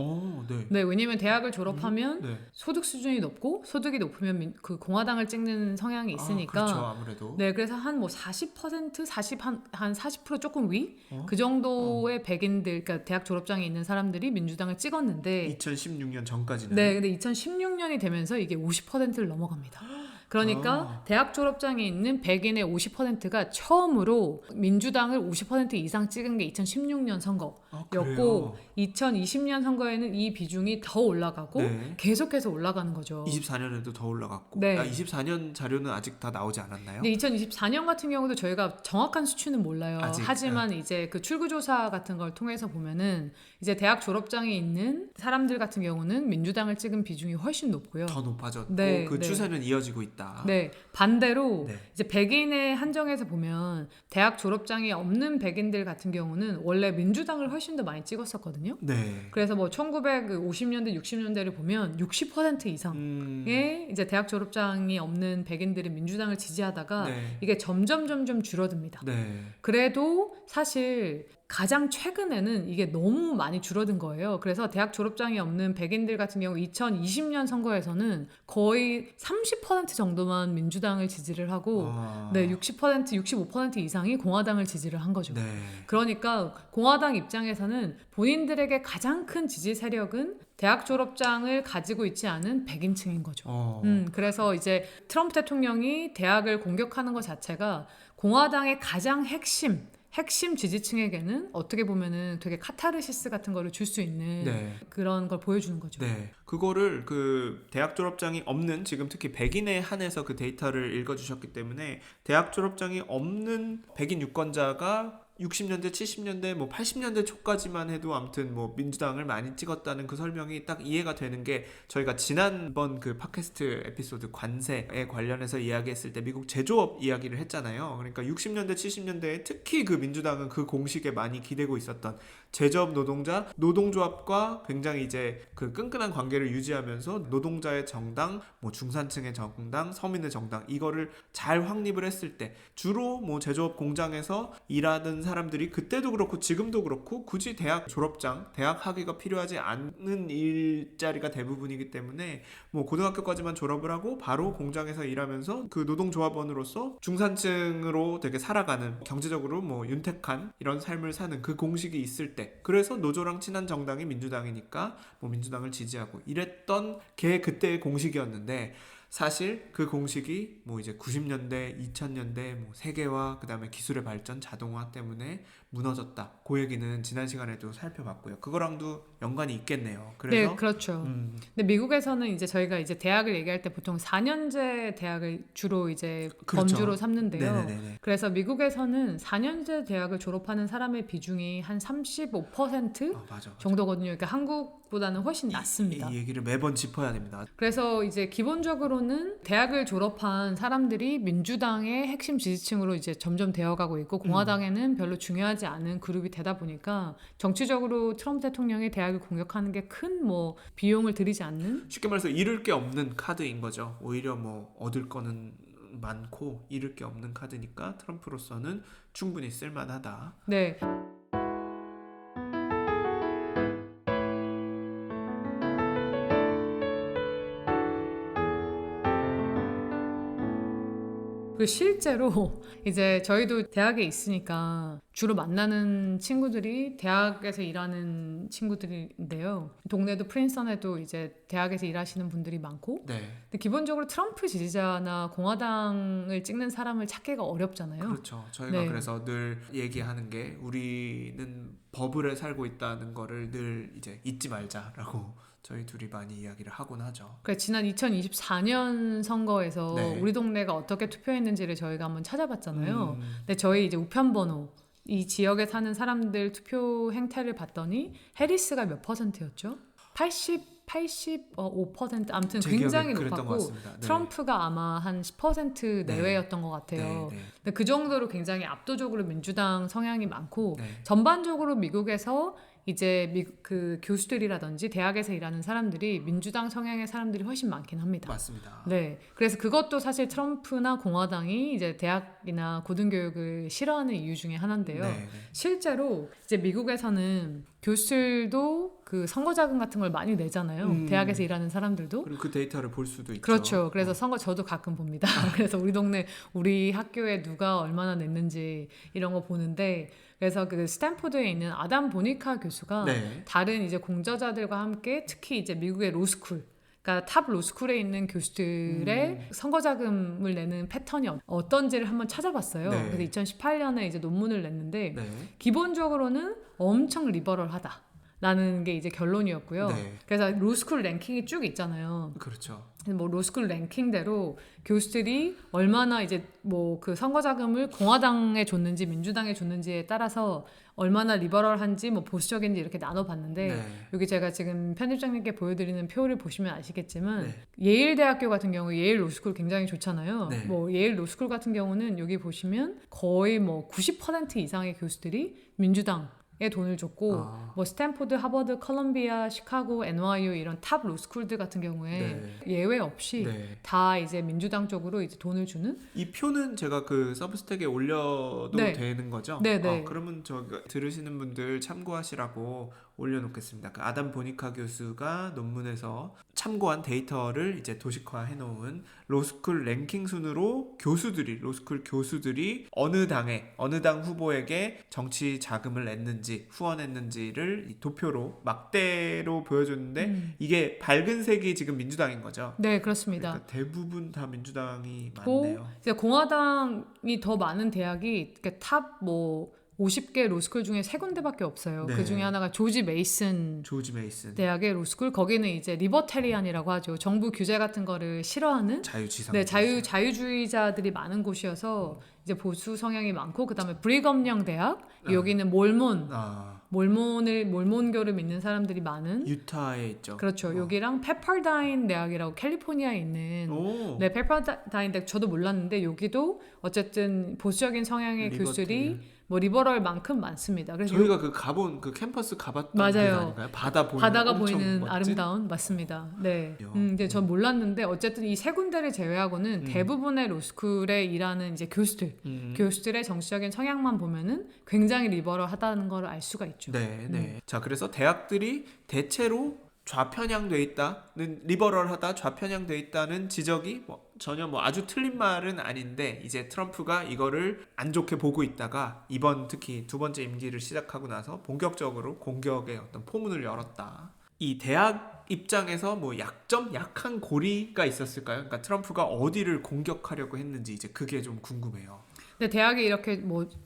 네. 네, 왜냐면 대학을 졸업하면 네. 소득 수준이 높고 소득이 높으면 그 공화당을 찍는 성향이 있으니까. 그렇죠, 아무래도. 네, 그래서 한 뭐 40%, 40% 조금 위? 어? 그 정도의 백인들, 그러니까 대학 졸업장에 있는 사람들이 민주당을 찍었는데 2016년 전까지는. 네, 근데 2016년이 되면서 이게 50%를 넘어갑니다. 그러니까 대학 졸업장에 있는 백인의 50%가 처음으로 민주당을 50% 이상 찍은 게 2016년 선거였고 그래요? 2020년 선거에는 이 비중이 더 올라가고 네. 계속해서 올라가는 거죠. 24년에도 더 올라갔고. 네. 24년 자료는 아직 다 나오지 않았나요? 근데 2024년 같은 경우도 저희가 정확한 수치는 몰라요. 아직, 하지만 이제 그 출구조사 같은 걸 통해서 보면은 이제 대학 졸업장에 있는 사람들 같은 경우는 민주당을 찍은 비중이 훨씬 높고요. 더 높아졌고 네, 그 네. 추세는 이어지고 있다. 네, 반대로 네. 이제 백인의 한정에서 보면 대학 졸업장이 없는 백인들 같은 경우는 원래 민주당을 훨씬 더 많이 찍었었거든요. 네. 그래서 뭐 1950년대, 60년대를 보면 60% 이상의 이제 대학 졸업장이 없는 백인들이 민주당을 지지하다가 네. 이게 점점 줄어듭니다. 네. 그래도 사실 가장 최근에는 이게 너무 많이 줄어든 거예요. 그래서 대학 졸업장이 없는 백인들 같은 경우 2020년 선거에서는 거의 30% 정도만 민주당을 지지를 하고 네, 60%, 65% 이상이 공화당을 지지를 한 거죠. 네. 그러니까 공화당 입장에서는 본인들에게 가장 큰 지지 세력은 대학 졸업장을 가지고 있지 않은 백인층인 거죠. 그래서 이제 트럼프 대통령이 대학을 공격하는 것 자체가 공화당의 가장 핵심 지지층에게는 어떻게 보면은 되게 카타르시스 같은 거를 줄 수 있는 네. 그런 걸 보여주는 거죠. 네. 그거를 그 대학 졸업장이 없는 지금 특히 백인에 한해서 그 데이터를 읽어주셨기 때문에 대학 졸업장이 없는 백인 유권자가 60년대, 70년대, 뭐 80년대 초까지만 해도 아무튼 뭐 민주당을 많이 찍었다는 그 설명이 딱 이해가 되는 게 저희가 지난번 그 팟캐스트 에피소드 관세에 관련해서 이야기했을 때 미국 제조업 이야기를 했잖아요. 그러니까 60년대, 70년대에 특히 그 민주당은 그 공식에 많이 기대고 있었던 제조업 노동자, 노동조합과 굉장히 이제 그 끈끈한 관계를 유지하면서 노동자의 정당, 뭐 중산층의 정당, 서민의 정당 이거를 잘 확립을 했을 때 주로 뭐 제조업 공장에서 일하던 사람들이 그때도 그렇고 지금도 그렇고 굳이 대학 졸업장, 대학 학위가 필요하지 않는 일자리가 대부분이기 때문에 뭐 고등학교까지만 졸업을 하고 바로 공장에서 일하면서 그 노동조합원으로서 중산층으로 되게 살아가는 경제적으로 뭐 윤택한 이런 삶을 사는 그 공식이 있을 때 그래서 노조랑 친한 정당이 민주당이니까 뭐 민주당을 지지하고 이랬던 게 그때의 공식이었는데 사실 그 공식이 뭐 이제 90년대, 2000년대 뭐 세계화, 그다음에 기술의 발전, 자동화 때문에 무너졌다. 그 얘기는 지난 시간에도 살펴봤고요. 그거랑도 연관이 있겠네요. 그래서 네, 그렇죠. 근데 미국에서는 이제 저희가 이제 대학을 얘기할 때 보통 4년제 대학을 주로 이제 그렇죠. 범주로 삼는데요. 네네네. 그래서 미국에서는 4년제 대학을 졸업하는 사람의 비중이 한 35% 맞아. 정도거든요. 그러니까 한국보다는 훨씬 낮습니다. 이 얘기를 매번 짚어야 됩니다. 그래서 이제 기본적으로는 대학을 졸업한 사람들이 민주당의 핵심 지지층으로 이제 점점 되어가고 있고 공화당에는 별로 중요하지 않은 그룹이 되다 보니까 정치적으로 트럼프 대통령이 대학을 공격하는 게 큰 뭐 비용을 들이지 않는 쉽게 말해서 잃을 게 없는 카드인 거죠. 오히려 뭐 얻을 거는 많고 잃을 게 없는 카드니까 트럼프로서는 충분히 쓸만하다. 네. 그 실제로 이제 저희도 대학에 있으니까 주로 만나는 친구들이 대학에서 일하는 친구들인데요. 동네도 프린스턴에도 이제 대학에서 일하시는 분들이 많고 네. 근데 기본적으로 트럼프 지지자나 공화당을 찍는 사람을 찾기가 어렵잖아요. 그렇죠. 저희가 네. 그래서 늘 얘기하는 게 우리는 버블에 살고 있다는 거를 늘 이제 잊지 말자라고 저희 둘이 많이 이야기를 하곤 하죠. 그러니까 지난 2024년 선거에서 네. 우리 동네가 어떻게 투표했는지를 저희가 한번 찾아봤잖아요. 음. 근데 저희 이제 우편번호 이 지역에 사는 사람들 투표 행태를 봤더니 해리스가 몇 %였죠? 85% 아무튼 제 굉장히 기억에 그랬던 것 높았고 같습니다. 네. 트럼프가 아마 한 10% 내외였던 것 같아요. 네, 네. 근데 그 정도로 굉장히 압도적으로 민주당 성향이 많고 네. 전반적으로 미국에서 이제 그 교수들이라든지 대학에서 일하는 사람들이 민주당 성향의 사람들이 훨씬 많긴 합니다. 맞습니다. 네, 그래서 그것도 사실 트럼프나 공화당이 이제 대학이나 고등교육을 싫어하는 이유 중에 하나인데요. 네, 네. 실제로 이제 미국에서는 교수들도 그 선거자금 같은 걸 많이 내잖아요. 대학에서 일하는 사람들도. 그리고 그 데이터를 볼 수도 있죠. 그렇죠. 그래서 선거 저도 가끔 봅니다. 그래서 우리 동네 우리 학교에 누가 얼마나 냈는지 이런 거 보는데 그래서 그 스탠포드에 있는 아담 보니카 교수가 네. 다른 이제 공저자들과 함께 특히 이제 미국의 로스쿨 그러니까 탑 로스쿨에 있는 교수들의 선거자금을 내는 패턴이 어떤지를 한번 찾아봤어요. 네. 그래서 2018년에 이제 논문을 냈는데 네. 기본적으로는 엄청 리버럴하다. 라는 게 이제 결론이었고요. 네. 그래서 로스쿨 랭킹이 쭉 있잖아요. 그렇죠. 뭐 로스쿨 랭킹대로 교수들이 얼마나 이제 뭐 그 선거 자금을 공화당에 줬는지 민주당에 줬는지에 따라서 얼마나 리버럴한지 뭐 보수적인지 이렇게 나눠봤는데 네. 여기 제가 지금 편집장님께 보여드리는 표를 보시면 아시겠지만 네. 예일 대학교 같은 경우 예일 로스쿨 굉장히 좋잖아요. 네. 뭐 예일 로스쿨 같은 경우는 여기 보시면 거의 뭐 90% 이상의 교수들이 민주당에 돈을 줬고 뭐 스탠포드, 하버드, 컬럼비아, 시카고, NYU 이런 탑 로스쿨들 같은 경우에 예외 없이 네. 다 이제 민주당 쪽으로 이제 돈을 주는 이 표는 제가 그 서브스택에 올려도 네. 되는 거죠? 네, 네. 그러면 저 들으시는 분들 참고하시라고 올려놓겠습니다. 그 아담 보니카 교수가 논문에서 참고한 데이터를 이제 도식화해 놓은 로스쿨 랭킹 순으로 로스쿨 교수들이 어느 당 후보에게 정치 자금을 냈는지 후원했는지를 이 도표로 막대로 보여줬는데 이게 밝은 색이 지금 민주당인 거죠. 네, 그렇습니다. 그러니까 대부분 다 민주당이 고 많네요. 이제 공화당이 더 많은 대학이 탑 뭐 50개 로스쿨 중에 3군데밖에 없어요. 네. 그 중에 하나가 조지 메이슨 조지 메이슨 대학의 로스쿨 거기는 이제 리버테리안이라고 하죠. 정부 규제 같은 거를 싫어하는 자유지상 네, 자유주의자들이 많은 곳이어서 이제 보수 성향이 많고 그다음에 브리검령 대학 여기는 몰몬교를 믿는 사람들이 많은 유타에 있죠. 그렇죠. 여기랑 페퍼다인 대학이라고 캘리포니아에 있는 네, 페퍼다인 대학 저도 몰랐는데 여기도 어쨌든 보수적인 성향의 리버테리안. 교수들이 뭐 리버럴만큼 많습니다. 그래서 저희가 그 캠퍼스 가봤던 데 맞아요. 아닌가요? 바다가 바다가 엄청 보이는 멋진? 아름다운 맞습니다. 네. 야. 근데 전 몰랐는데 어쨌든 이 3군데를 제외하고는 대부분의 로스쿨에 일하는 이제 교수들의 정치적인 성향만 보면은 굉장히 리버럴하다는 걸 알 수가 있죠. 네, 네. 자, 그래서 대학들이 대체로 좌편향돼 있다는 리버럴하다 좌편향돼 있다는 지적이 전혀 아주 틀린 말은 아닌데 이제 트럼프가 이거를 안 좋게 보고 있다가 이번 특히 두 번째 임기를 시작하고 나서 본격적으로 공격의 어떤 포문을 열었다. 이 대학 입장에서 약한 고리가 있었을까요? 그러니까 트럼프가 어디를 공격하려고 했는지 이제 그게 좀 궁금해요. 근데 대학이 이렇게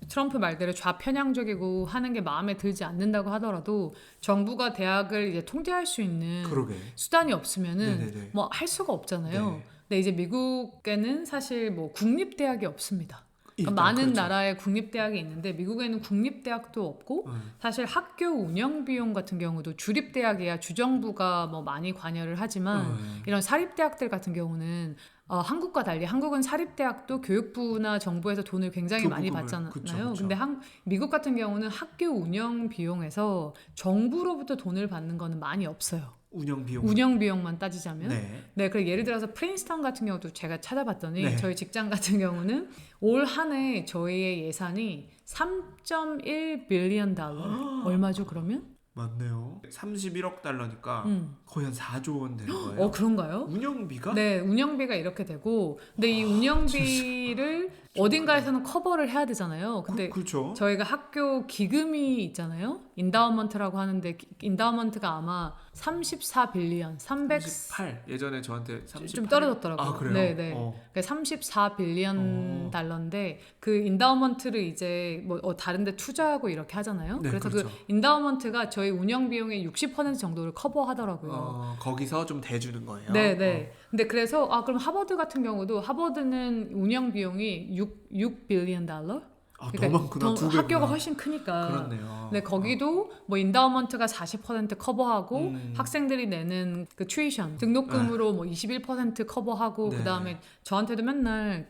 트럼프 말대로 좌편향적이고 하는 게 마음에 들지 않는다고 하더라도 정부가 대학을 이제 통제할 수 있는 그러게. 수단이 없으면은 네네네. 할 수가 없잖아요. 네. 근데 이제 미국에는 사실 국립대학이 없습니다. 그러니까 일단 많은 그렇죠. 나라에 국립대학이 있는데 미국에는 국립대학도 없고 사실 학교 운영 비용 같은 경우도 주립대학이야 주정부가 많이 관여를 하지만 이런 사립대학들 같은 경우는 한국과 달리 한국은 사립대학도 교육부나 정부에서 돈을 굉장히 많이 받잖아요. 그쵸. 근데 미국 같은 경우는 학교 운영 비용에서 정부로부터 돈을 받는 거는 많이 없어요. 운영 비용만 따지자면. 네, 그래서 예를 들어서 프린스턴 같은 경우도 제가 찾아봤더니 저희 직장 같은 경우는 올 한 해 저희의 예산이 3.1 빌리언 달러. 얼마죠, 그러면? 맞네요. 31억 달러니까 거의 한 4조 원 되는 거예요. 그런가요? 운영비가? 네, 운영비가 이렇게 되고 근데 이 운영비를 어딘가에서는 커버를 해야 되잖아요. 근데 그렇죠. 저희가 학교 기금이 있잖아요. 인다우먼트라고 하는데 인다우먼트가 아마 34 빌리언, 38 예전에 저한테 38? 좀 떨어졌더라고요. 아, 그래요? 네. 34 빌리언 달러인데 그 인다우먼트를 이제 다른데 투자하고 이렇게 하잖아요. 네, 그래서 그렇죠. 그 인다우먼트가 저희 운영 비용의 60% 정도를 커버하더라고요. 거기서 좀 대주는 거예요. 네. 근데 그래서 그럼 하버드 같은 경우도 하버드는 운영 비용이 6 빌리언 달러? 더 많구나. 두 배구나. 학교가 훨씬 크니까. 그렇네요. 근데 거기도 뭐 인다우먼트가 40% 커버하고 학생들이 내는 그 튜이션 등록금으로 뭐 21% 커버하고 네. 그다음에 저한테도 맨날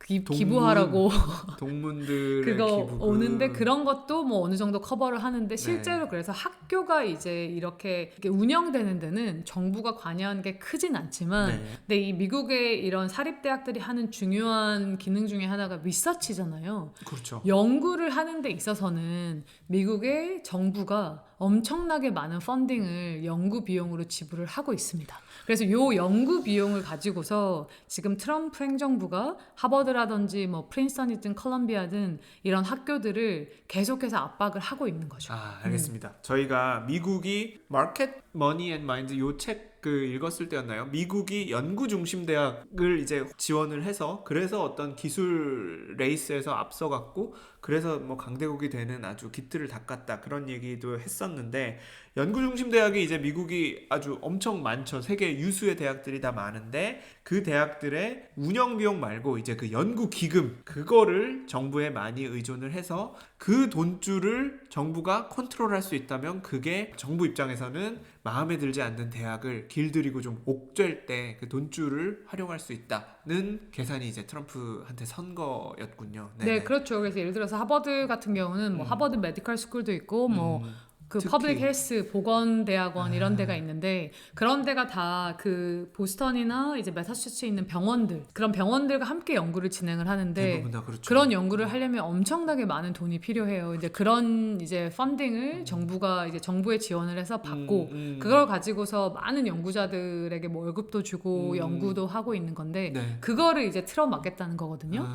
기부하라고 동문들의 그거 기부금. 오는데 그런 것도 뭐 어느 정도 커버를 하는데 실제로 그래서 학교가 이제 이렇게 운영되는 데는 정부가 관여한 게 크진 않지만 근데 이 미국의 이런 사립대학들이 하는 중요한 기능 중에 하나가 리서치잖아요. 그렇죠. 연구를 하는 데 있어서는 미국의 정부가 엄청나게 많은 펀딩을 연구 비용으로 지불을 하고 있습니다. 그래서 이 연구 비용을 가지고서 지금 트럼프 행정부가 하버드라든지 뭐 프린스턴이든 컬럼비아든 이런 학교들을 계속해서 압박을 하고 있는 거죠. 알겠습니다. 저희가 미국이 마켓 머니 앤 마인드 요 책 읽었을 때였나요? 미국이 연구 중심 대학을 이제 지원을 해서 그래서 어떤 기술 레이스에서 앞서갔고 그래서 뭐 강대국이 되는 아주 기틀을 닦았다 그런 얘기도 했었는데 연구 중심 대학이 이제 미국이 아주 엄청 많죠. 세계 유수의 대학들이 다 많은데 그 대학들의 운영 비용 말고 이제 그 연구 기금 그거를 정부에 많이 의존을 해서 그 돈줄을 정부가 컨트롤할 수 있다면 그게 정부 입장에서는 마음에 들지 않는 대학을 길들이고 좀 옥죄일 때 그 돈줄을 활용할 수 있다는 계산이 이제 트럼프한테 선 거였군요. 네, 그렇죠. 그래서 예를 들어서 하버드 같은 경우는 뭐 하버드 메디컬 스쿨도 있고 뭐 그 퍼블릭 헬스 보건대학원 이런 데가 있는데 그런 데가 다 그 보스턴이나 이제 매사추세츠에 있는 병원들 그런 병원들과 함께 연구를 진행을 하는데 대부분 다 그렇죠. 그런 연구를 하려면 엄청나게 많은 돈이 필요해요. 이제 그런 이제 펀딩을 정부가 이제 정부에 지원을 해서 받고 그걸 가지고서 많은 연구자들에게 뭐 월급도 주고 연구도 하고 있는 건데 그거를 이제 틀어막겠다는 거거든요.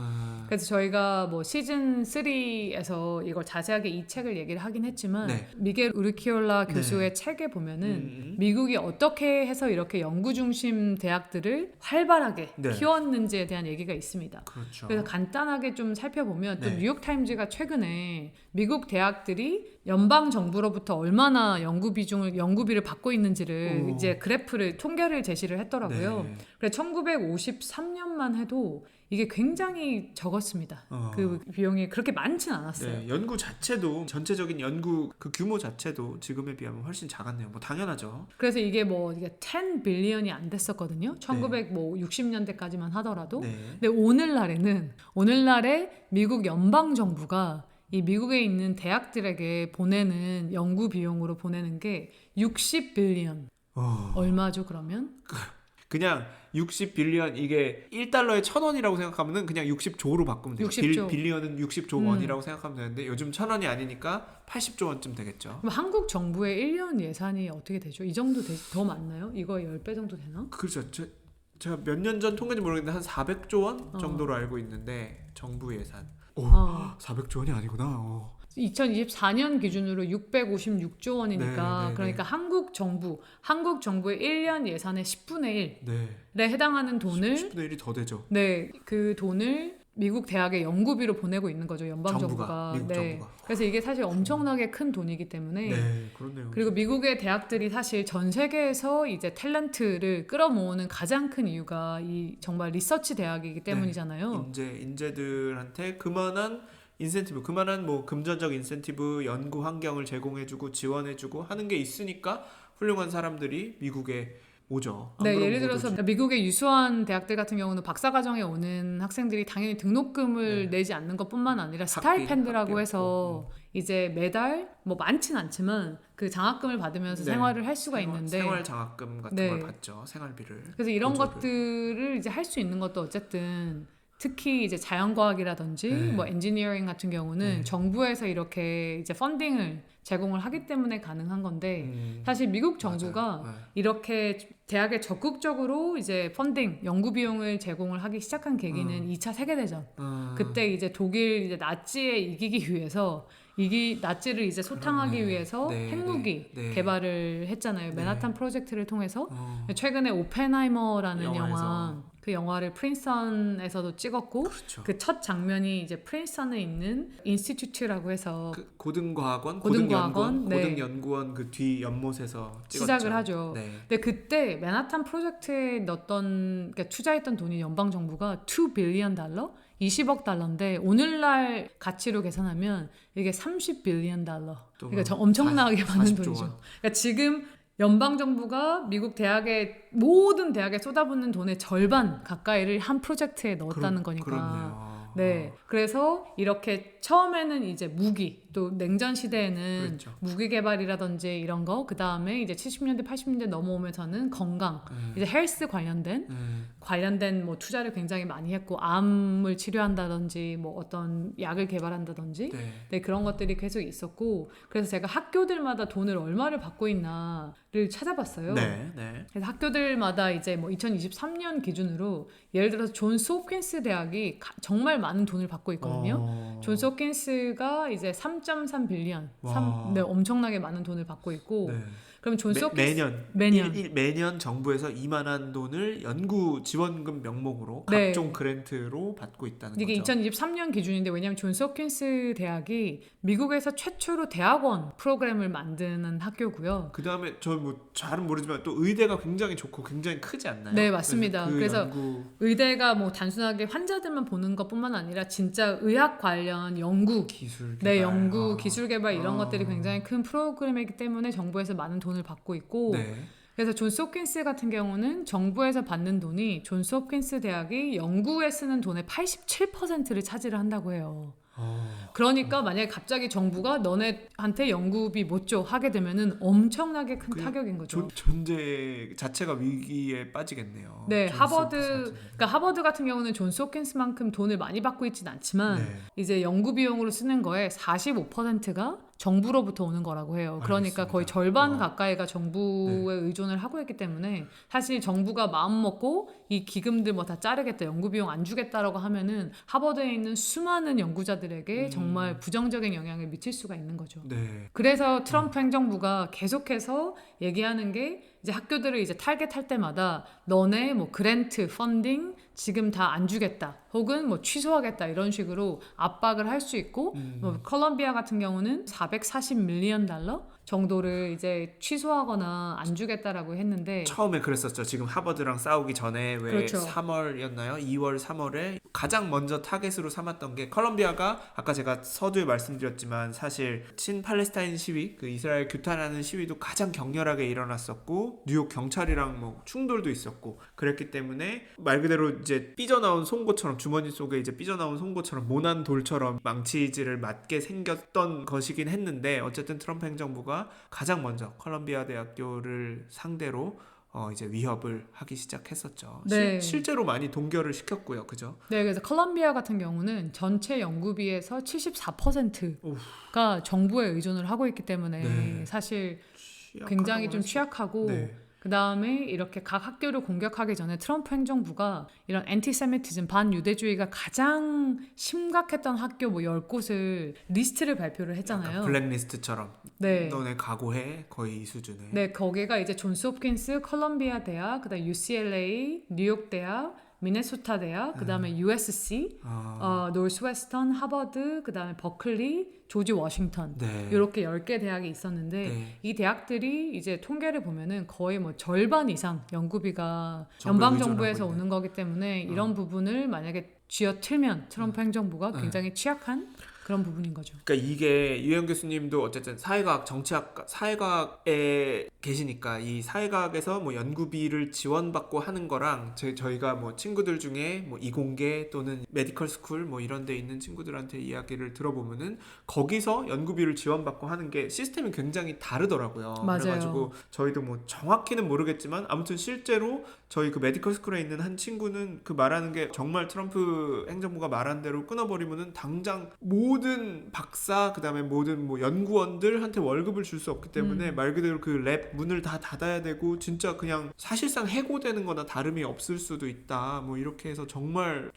그래서 저희가 뭐 시즌 3에서 이걸 자세하게 이 책을 얘기를 하긴 했지만 미겔 우르키올라 교수의 책에 보면은 미국이 어떻게 해서 이렇게 연구 중심 대학들을 활발하게 키웠는지에 대한 얘기가 있습니다. 그렇죠. 그래서 간단하게 좀 살펴보면 또 뉴욕타임즈가 최근에 미국 대학들이 연방 정부로부터 얼마나 연구비를 받고 있는지를 이제 그래프를 통계를 제시를 했더라고요. 그래서 1953년만 해도 이게 굉장히 적었습니다. 그 비용이 그렇게 많진 않았어요. 연구 자체도 전체적인 연구 그 규모 자체도 지금에 비하면 훨씬 작았네요. 뭐 당연하죠. 그래서 이게 10 빌리언이 안 됐었거든요. 1960년대까지만 하더라도. 근데 오늘날에 미국 연방 정부가 이 미국에 있는 대학들에게 보내는 연구 비용으로 보내는 게 60빌리언. 얼마죠, 그러면? 그냥 60빌리언 이게 1달러에 1,000원이라고 생각하면은 그냥 60조로 바꾸면 돼요. 60조. 빌리언은 60조 원이라고 생각하면 되는데 요즘 1,000원이 아니니까 80조 원쯤 되겠죠. 그럼 한국 정부의 1년 예산이 어떻게 되죠? 이 정도 더 많나요? 이거 10배 정도 되나? 그렇죠. 제가 몇 년 전 통계인지 모르겠는데 한 400조 원 정도로 알고 있는데 정부 예산. 400조 원이 아니구나. 2024년 기준으로 656조 원이니까 그러니까 한국 정부의 1년 예산의 10분의 1에 해당하는 돈을 10분의 1이 더 되죠. 네, 그 돈을 미국 대학의 연구비로 보내고 있는 거죠. 연방 정부가. 미국 정부가. 그래서 이게 사실 엄청나게 큰 돈이기 때문에 그렇네요. 그리고 미국의 대학들이 사실 전 세계에서 이제 탤런트를 끌어모으는 가장 큰 이유가 이 정말 리서치 대학이기 때문이잖아요. 인재들한테 그만한 인센티브, 그만한 뭐 금전적 인센티브, 연구 환경을 제공해주고 지원해주고 하는 게 있으니까 훌륭한 사람들이 미국에 오죠. 네, 예를 들어서 미국의 유수한 대학들 같은 경우는 박사과정에 오는 학생들이 당연히 등록금을 내지 않는 것뿐만 아니라 스타이펜드라고 해서 이제 매달 뭐 많진 않지만 그 장학금을 받으면서 생활을 할 수가 있는데 생활 장학금 같은 걸 받죠. 생활비를. 그래서 이런 것들을 이제 할 수 있는 것도 어쨌든 특히 이제 자연과학이라든지 뭐 엔지니어링 같은 경우는 정부에서 이렇게 이제 펀딩을 제공을 하기 때문에 가능한 건데 사실 미국 정부가 이렇게 대학에 적극적으로 이제 펀딩, 연구 비용을 제공을 하기 시작한 계기는 2차 세계대전. 그때 이제 독일 이제 나치에 이기기 위해서 나치를 이제 소탕하기 위해서 핵무기 개발을 했잖아요. 맨하탄 프로젝트를 통해서. 최근에 오펜하이머라는 영화 그 영화를 프린스턴에서도 찍었고 그 첫 장면이 이제 프린스턴에 있는 인스티튜트라고 해서 그 고등과학원, 고등연구원 고등연구원 그 뒤 연못에서 찍었죠. 시작을 하죠. 근데 그때 맨하탄 프로젝트에 그러니까 투자했던 돈이 연방 정부가 $2 빌리언 20억 달러인데 오늘날 가치로 계산하면 이게 30빌리언 달러. 또 그러니까 엄청나게 40, 많은 40조 돈이죠. 원. 그러니까 지금 연방 정부가 미국 대학에 모든 대학에 쏟아붓는 돈의 절반 가까이를 한 프로젝트에 넣었다는 거니까. 그렇네요. 네. 그래서 이렇게 처음에는 이제 무기, 또 냉전 시대에는 그렇죠. 무기 개발이라든지 이런 거, 그 다음에 이제 70년대, 80년대 넘어오면서는 건강, 이제 헬스 관련된 뭐 투자를 굉장히 많이 했고, 암을 치료한다든지, 뭐 어떤 약을 개발한다든지, 네. 네, 그런 것들이 계속 있었고, 그래서 제가 학교들마다 돈을 얼마를 받고 있나를 찾아봤어요. 네. 네. 그래서 학교들마다 이제 뭐 2023년 기준으로 예를 들어서 존스 홉킨스 대학이 정말 많은 돈을 받고 있거든요. 존스 홉킨스가 이제 3.3 빌리언, 네, 엄청나게 많은 돈을 받고 있고, 네. 그럼 존스 홉킨스 매년 매년 정부에서 이만한 돈을 연구 지원금 명목으로 네. 각종 그랜트로 받고 있다는 이게 거죠. 2023년 기준인데 왜냐하면 존스 홉킨스 대학이 미국에서 최초로 대학원 프로그램을 만드는 학교고요. 그 다음에 저 뭐 잘은 모르지만 또 의대가 굉장히 좋고 굉장히 크지 않나요? 네, 맞습니다. 그래서 연구 의대가 뭐 단순하게 환자들만 보는 것뿐만 아니라 진짜 의학 관련 연구, 기술 개발, 네, 연구, 기술 개발 이런 것들이 굉장히 큰 프로그램이기 때문에 정부에서 많은 돈을 받고 있고, 네. 그래서 존스 홉킨스 같은 경우는 정부에서 받는 돈이 존스 홉킨스 대학이 연구에 쓰는 돈의 87%를 차지를 한다고 해요. 그러니까 만약에 갑자기 정부가 너네한테 연구비 못 줘 하게 되면은 엄청나게 큰 타격인 거죠. 존재 자체가 위기에 빠지겠네요. 네, 존스 하버드, 홉킨스 그러니까 하버드 같은 경우는 존스 홉킨스만큼 돈을 많이 받고 있진 않지만 네. 이제 연구 비용으로 쓰는 거에 45%가 정부로부터 오는 거라고 해요. 그러니까 알겠습니다. 거의 절반 가까이가 정부에 의존을 하고 있기 때문에 사실 정부가 마음 먹고 이 기금들 뭐 다 자르겠다, 연구 비용 안 주겠다라고 하면은 하버드에 있는 수많은 연구자들에게 정말 부정적인 영향을 미칠 수가 있는 거죠. 네. 그래서 트럼프 행정부가 계속해서 얘기하는 게 이제 학교들을 이제 타겟할 때마다 너네 뭐 그랜트, 펀딩 지금 다 안 주겠다 혹은 뭐 취소하겠다 이런 식으로 압박을 할 수 있고 뭐 컬럼비아 같은 경우는 440 밀리언 달러 정도를 이제 취소하거나 안 주겠다라고 했는데 처음에 그랬었죠. 지금 하버드랑 싸우기 전에 왜 그렇죠. 3월이었나요? 2월, 3월에 가장 먼저 타겟으로 삼았던 게 컬럼비아가 아까 제가 서두에 말씀드렸지만 사실 친팔레스타인 시위, 그 이스라엘 규탄하는 시위도 가장 격렬하게 일어났었고 뉴욕 경찰이랑 뭐 충돌도 있었고 그랬기 때문에 말 그대로 이제 삐져나온 송곳처럼 주머니 속에 이제 삐져나온 송곳처럼 모난 돌처럼 망치질을 맞게 생겼던 것이긴 했는데 어쨌든 트럼프 행정부가 가장 먼저 컬럼비아 대학교를 상대로 이제 위협을 하기 시작했었죠. 네. 실제로 많이 동결을 시켰고요, 그죠? 네, 그래서 컬럼비아 같은 경우는 전체 연구비에서 74%가 정부에 의존을 하고 있기 때문에 네. 사실 취약하다고 굉장히 좀 할 수- 취약하고 네. 그 다음에 이렇게 각 학교를 공격하기 전에 트럼프 행정부가 이런 엔티세미티즘 반유대주의가 가장 심각했던 학교 뭐 10곳을 리스트를 발표를 했잖아요. 약간 블랙리스트처럼 네. 너네 각오해 거의 이 수준에. 네, 거기가 이제 존스 홉킨스, 컬럼비아 대학, 그다음 UCLA, 뉴욕 대학, 미네소타 대학, 그다음에 USC, 노스웨스턴, 하버드, 그다음에 버클리, 조지 워싱턴 네. 이렇게 10개 대학이 있었는데 네. 이 대학들이 이제 통계를 보면은 거의 뭐 절반 이상 연구비가 정부에 연방 정부에서 의존하고 있는. 오는 거기 때문에 이런 부분을 만약에 쥐어틀면 트럼프 행정부가 네. 굉장히 취약한 그런 부분인 거죠. 그러니까 이게 유영 교수님도 어쨌든 사회과학, 정치학, 사회과학에 계시니까 이 사회과학에서 뭐 연구비를 지원받고 하는 거랑 저희가 뭐 친구들 중에 뭐 이공계 또는 메디컬 스쿨 뭐 이런 데 있는 친구들한테 이야기를 들어보면은 거기서 연구비를 지원받고 하는 게 시스템이 굉장히 다르더라고요. 맞아요. 그래가지고 저희도 뭐 정확히는 모르겠지만 아무튼 실제로 저희 그 메디컬 스쿨에 있는 한 친구는 그 말하는 게 정말 트럼프 행정부가 말한 대로 끊어버리면은 당장 모든 박사 그다음에 모든 뭐 연구원들한테 월급을 줄 수 없기 때문에 말 그대로 그 랩 문을 다 닫아야 되고 진짜 그냥 사실상 해고되는 거나 다름이 없을 수도 있다 뭐 이렇게 해서 정말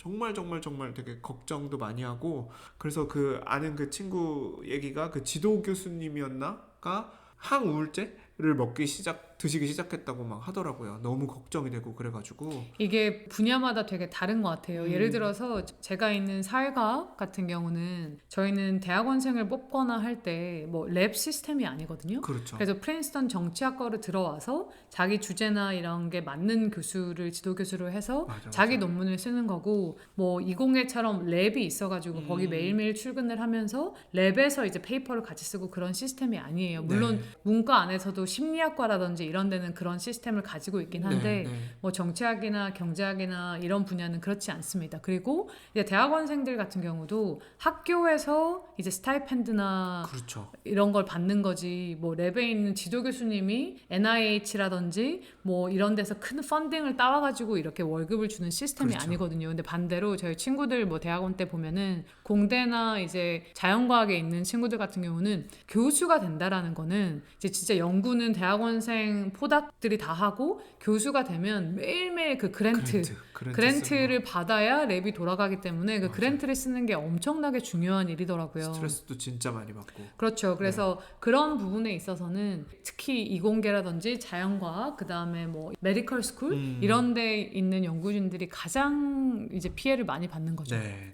되게 걱정도 많이 하고 그래서 그 아는 그 친구 얘기가 그 지도 교수님이었나가 항우울제를 먹기 시작 드시기 시작했다고 막 하더라고요. 너무 걱정이 되고 그래가지고. 이게 분야마다 되게 다른 것 같아요. 예를 들어서 제가 있는 사회과학 같은 경우는 저희는 대학원생을 뽑거나 할 때 뭐 랩 시스템이 아니거든요. 그렇죠. 그래서 프린스턴 정치학과로 들어와서 자기 주제나 이런 게 맞는 교수를 지도 교수로 해서 맞아, 자기 맞아. 논문을 쓰는 거고 뭐 이공계처럼 랩이 있어가지고 거기 매일매일 출근을 하면서 랩에서 이제 페이퍼를 같이 쓰고 그런 시스템이 아니에요. 물론 네. 문과 안에서도 심리학과라든지 이런 데는 그런 시스템을 가지고 있긴 한데 네. 뭐 정치학이나 경제학이나 이런 분야는 그렇지 않습니다. 그리고 이제 대학원생들 같은 경우도 학교에서 이제 스타이펜드나 그렇죠. 이런 걸 받는 거지 뭐 랩에 있는 지도 교수님이 NIH라든지 뭐 이런 데서 큰 펀딩을 따와가지고 이렇게 월급을 주는 시스템이 그렇죠. 아니거든요. 근데 반대로 저희 친구들 뭐 대학원 때 보면은 공대나 이제 자연과학에 있는 친구들 같은 경우는 교수가 된다라는 거는 이제 진짜 연구는 대학원생 포닥들이 다 하고 교수가 되면 매일매일 그 그랜트를 받아야 랩이 돌아가기 때문에 그 맞아요. 그랜트를 쓰는 게 엄청나게 중요한 일이더라고요. 스트레스도 진짜 많이 받고. 그렇죠. 그래서 그런 부분에 있어서는 특히 이공계라든지 자연과학, 그 다음에 뭐 메디컬 스쿨 이런 데 있는 연구진들이 가장 이제 피해를 많이 받는 거죠. 네.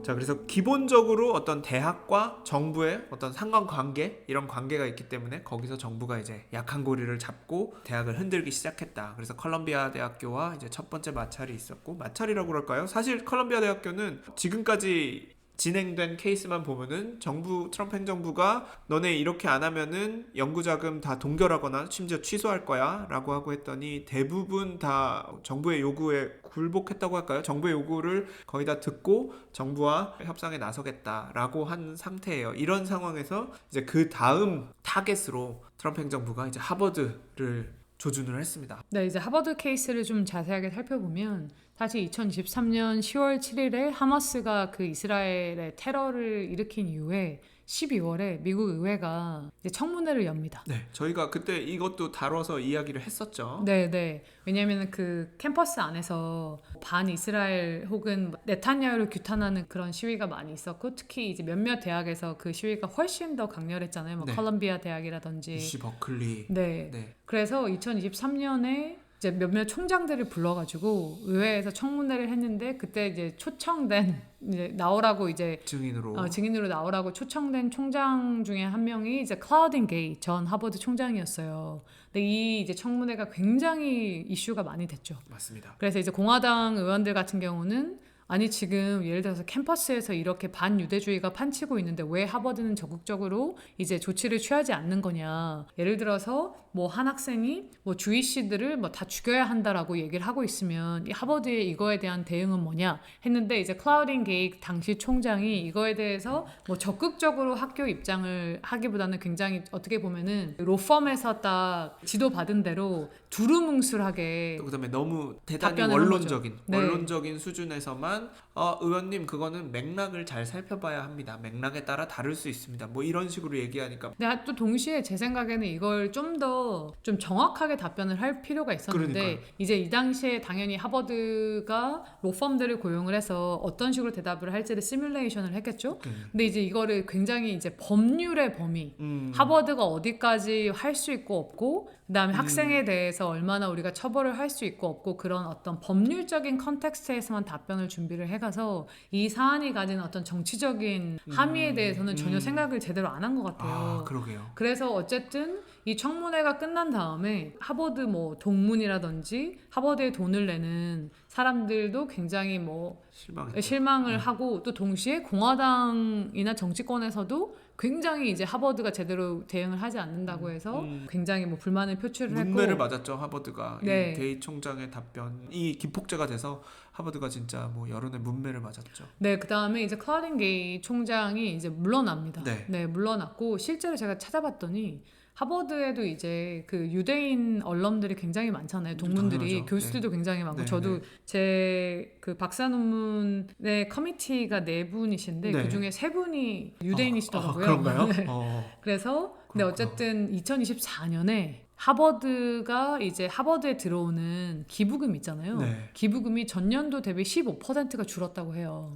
자, 그래서 기본적으로 어떤 대학과 정부의 어떤 상관관계 이런 관계가 있기 때문에 거기서 정부가 이제 약한 고리를 잡고 대학을 흔들기 시작했다. 그래서 컬럼비아 대학교와 이제 첫 번째 마찰이 있었고, 마찰이라고 그럴까요? 사실 컬럼비아 대학교는 지금까지 진행된 케이스만 보면은 트럼프 행정부가 너네 이렇게 안 하면은 연구자금 다 동결하거나 심지어 취소할 거야 라고 하고 했더니 대부분 다 정부의 요구에 굴복했다고 할까요? 정부의 요구를 거의 다 듣고 정부와 협상에 나서겠다라고 한 상태예요. 이런 상황에서 이제 그 다음 타겟으로 트럼프 행정부가 이제 하버드를 조준을 했습니다. 네, 이제 하버드 케이스를 좀 자세하게 살펴보면 사실 2023년 10월 7일에 하마스가 그 이스라엘의 테러를 일으킨 이후에 12월에 미국 의회가 이제 청문회를 엽니다. 네, 저희가 그때 이것도 다뤄서 이야기를 했었죠. 네. 왜냐하면 그 캠퍼스 안에서 반 이스라엘 혹은 네타냐후를 규탄하는 그런 시위가 많이 있었고, 특히 이제 몇몇 대학에서 그 시위가 훨씬 더 강렬했잖아요. 뭐 네. 컬럼비아 대학이라든지. UC 버클리. 네. 그래서 2023년에 이제 몇몇 총장들을 불러가지고 의회에서 청문회를 했는데, 그때 이제 초청된 이제 나오라고 이제 증인으로 나오라고 초청된 총장 중에 한 명이 이제 클라우딘 게이 전 하버드 총장이었어요. 근데 이 이제 청문회가 굉장히 이슈가 많이 됐죠. 맞습니다. 그래서 이제 공화당 의원들 같은 경우는 아니 지금 예를 들어서 캠퍼스에서 이렇게 반유대주의가 판치고 있는데 왜 하버드는 적극적으로 이제 조치를 취하지 않는 거냐. 예를 들어서 뭐 한 학생이 뭐 주이시들을 뭐 다 죽여야 한다라고 얘기를 하고 있으면 이 하버드의 이거에 대한 대응은 뭐냐 했는데, 이제 클라우딘 게이 당시 총장이 이거에 대해서 뭐 적극적으로 학교 입장을 하기보다는 굉장히 어떻게 보면은 로펌에서 딱 지도받은 대로 두루뭉술하게 그다음에 너무 대단히 답변을 원론적인 수준에서만 의원님 그거는 맥락을 잘 살펴봐야 합니다. 맥락에 따라 다를 수 있습니다. 뭐 이런 식으로 얘기하니까. 근데 또 동시에 제 생각에는 이걸 좀 더 좀 정확하게 답변을 할 필요가 있었는데, 그러니까요. 이제 이 당시에 당연히 하버드가 로펌들을 고용을 해서 어떤 식으로 대답을 할지를 시뮬레이션을 했겠죠. 근데 이제 이거를 굉장히 이제 법률의 범위, 하버드가 어디까지 할 수 있고 없고, 그다음에 학생에 대해서 얼마나 우리가 처벌을 할 수 있고 없고, 그런 어떤 법률적인 컨텍스트에서만 답변을 준비를 해가서 이 사안이 가진 어떤 정치적인 함의에 대해서는 전혀 생각을 제대로 안 한 것 같아요. 그러게요. 그래서 어쨌든 이 청문회가 끝난 다음에 하버드 뭐 동문이라든지 하버드에 돈을 내는 사람들도 굉장히 뭐 실망을 하고, 또 동시에 공화당이나 정치권에서도 굉장히 이제 하버드가 제대로 대응을 하지 않는다고 해서 굉장히 뭐 불만을 표출을 했고, 문매를 맞았죠. 하버드가 네. 이 게이 총장의 답변이 기폭제가 돼서 하버드가 진짜 뭐 여론의 문매를 맞았죠. 네, 그 다음에 이제 클라우딘 게이 총장이 이제 물러납니다. 네. 물러났고, 실제로 제가 찾아봤더니 하버드에도 이제 그 유대인 얼럼들이 굉장히 많잖아요. 동문들이. 당연하죠. 교수들도 굉장히 많고. 네, 저도 제 그 박사 논문의 커미티가 4분이신데 네. 그 중에 3분이 유대인이시더라고요. 그런가요? 네. 그래서 근데 어쨌든 2024년에 하버드가 이제 하버드에 들어오는 기부금 있잖아요. 네. 기부금이 전년도 대비 15%가 줄었다고 해요.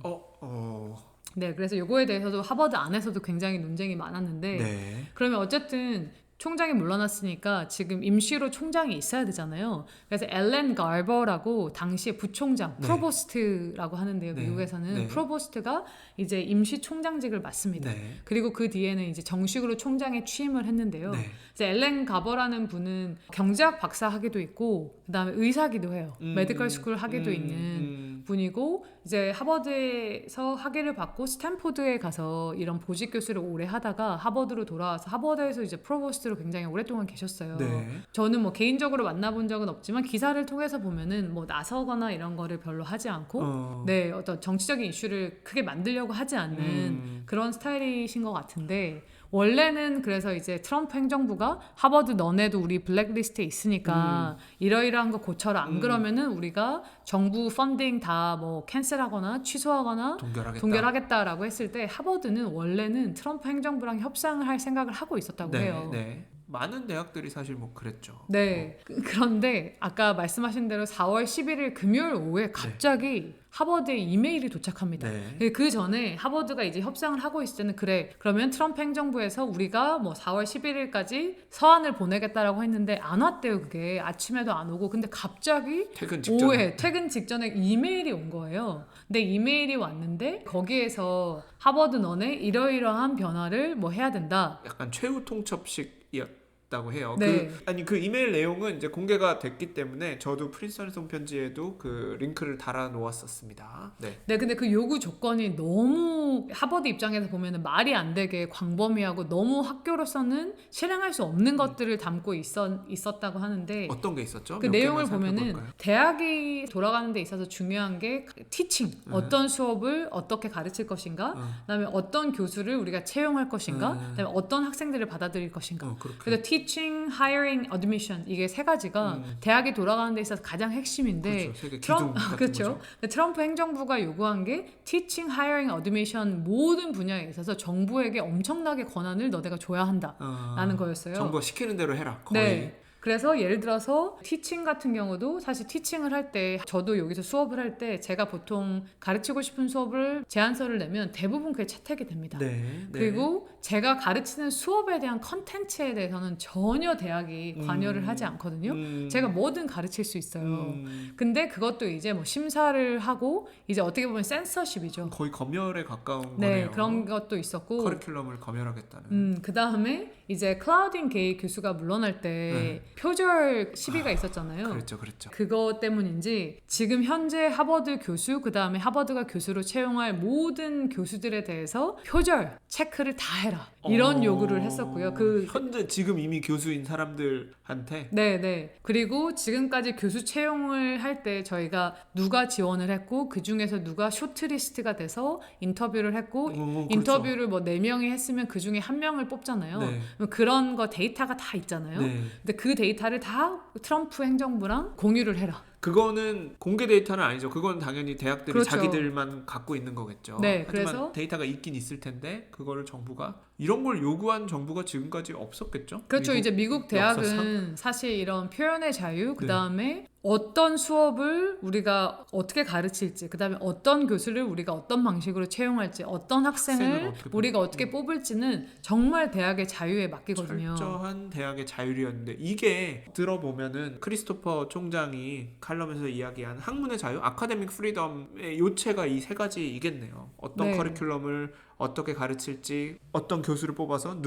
네, 그래서 요거에 대해서도 하버드 안에서도 굉장히 논쟁이 많았는데 네. 그러면 어쨌든 총장이 물러났으니까 지금 임시로 총장이 있어야 되잖아요. 그래서 앨런 가버라고 당시에 부총장, 네. 프로보스트라고 하는데요. 네. 미국에서는 네. 프로보스트가 이제 임시 총장직을 맡습니다. 네. 그리고 그 뒤에는 이제 정식으로 총장에 취임을 했는데요. 네. 이제 앨런 가버라는 분은 경제학 박사 학위도 있고 그다음에 의사기도 해요. 메디컬 스쿨 학위도 있는 분이고 이제 하버드에서 학위를 받고 스탠포드에 가서 이런 보직 교수를 오래 하다가 하버드로 돌아와서 하버드에서 이제 프로보스트로 굉장히 오랫동안 계셨어요. 네. 저는 뭐 개인적으로 만나본 적은 없지만 기사를 통해서 보면은 뭐 나서거나 이런 거를 별로 하지 않고 네, 어떤 정치적인 이슈를 크게 만들려고 하지 않는 그런 스타일이신 것 같은데 원래는 그래서 이제 트럼프 행정부가 하버드 너네도 우리 블랙리스트에 있으니까 이러이러한 거 고쳐라. 안 그러면은 우리가 정부 펀딩 다 뭐 캔슬하거나 취소하거나 동결하겠다라고 했을 때 하버드는 원래는 트럼프 행정부랑 협상을 할 생각을 하고 있었다고 네. 해요. 네. 많은 대학들이 사실 뭐 그랬죠. 네. 그런데 아까 말씀하신 대로 4월 11일 금요일 오후에 갑자기 하버드에 이메일이 도착합니다. 네. 그 전에 하버드가 이제 협상을 하고 있을 때는 그래 그러면 트럼프 행정부에서 우리가 뭐 4월 11일까지 서한을 보내겠다라고 했는데 안 왔대요. 그게 아침에도 안 오고 근데 갑자기 오후에 퇴근 직전에 이메일이 온 거예요. 근데 이메일이 왔는데 거기에서 하버드 너네 이러이러한 변화를 뭐 해야 된다. 약간 최후 통첩식이었다고 해요. 네. 그 이메일 내용은 이제 공개가 됐기 때문에 저도 프린스턴 손편지에도 그 링크를 달아 놓았었습니다. 네. 네, 근데 그 요구 조건이 너무 하버드 입장에서 보면은 말이 안 되게 광범위하고 너무 학교로서는 실행할 수 없는 것들을 담고 있었다고 하는데 어떤 게 있었죠? 그 내용을 보면은 대학이 돌아가는 데 있어서 중요한 게 티칭, 어떤 수업을 어떻게 가르칠 것인가, 그다음에 어떤 교수를 우리가 채용할 것인가, 그다음에 어떤 학생들을 받아들일 것인가. 그래서 teaching, hiring, admission 이게 세 가지가 대학이 돌아가는 데 있어서 가장 핵심인데 그렇죠. 세계 기둥 같은 그렇죠. 트럼프 행정부가 요구한 게 teaching, hiring, admission 모든 분야에 있어서 정부에게 엄청나게 권한을 너네가 줘야 한다라는 거였어요. 정부가 시키는 대로 해라. 거의. 네. 그래서 예를 들어서 티칭 같은 경우도 사실 티칭을 할 때 저도 여기서 수업을 할 때 제가 보통 가르치고 싶은 수업을 제안서를 내면 대부분 그게 채택이 됩니다. 네. 그리고 제가 가르치는 수업에 대한 컨텐츠에 대해서는 전혀 대학이 관여를 하지 않거든요. 제가 뭐든 가르칠 수 있어요. 근데 그것도 이제 뭐 심사를 하고 이제 어떻게 보면 센서십이죠. 거의 검열에 가까운 네, 거네요. 그런 것도 있었고 커리큘럼을 검열하겠다는. 그 다음에 이제 클라우딘 게이 교수가 물러날 때 표절 시비가 있었잖아요. 그랬죠. 그것 때문인지 지금 현재 하버드 교수 그 다음에 하버드가 교수로 채용할 모든 교수들에 대해서 표절 체크를 다 해라 이런 요구를 했었고요. 현재 지금 이미 교수인 사람들한테 네. 그리고 지금까지 교수 채용을 할 때 저희가 누가 지원을 했고 그 중에서 누가 쇼트리스트가 돼서 인터뷰를 했고 인터뷰를 뭐 4명이 했으면 그 중에 1명을 뽑잖아요. 네. 그런 거 데이터가 다 있잖아요. 네. 근데 그 데이터를 다 트럼프 행정부랑 공유를 해라. 그거는 공개 데이터는 아니죠. 그건 당연히 대학들이 그렇죠. 자기들만 갖고 있는 거겠죠. 네, 하지만 그래서 데이터가 있긴 있을 텐데 그거를 정부가 이런 걸 요구한 정부가 지금까지 없었겠죠. 그렇죠. 이제 미국 대학은 역사상? 사실 이런 표현의 자유, 그 다음에 어떤 수업을 우리가 어떻게 가르칠지, 그 다음에 어떤 교수를 우리가 어떤 방식으로 채용할지, 어떤 학생을 우리가 어떻게 뽑을지는 정말 대학의 자유에 맡기거든요. 철저한 대학의 자율이었는데 이게 들어보면은 크리스토퍼 총장이 칼럼에서 이야기한 학문의 자유, 아카데믹 프리덤의 요체가 이 세 가지이겠네요. 어떤 커리큘럼을 어떻게 가르칠지, 어떤 교수를 뽑아서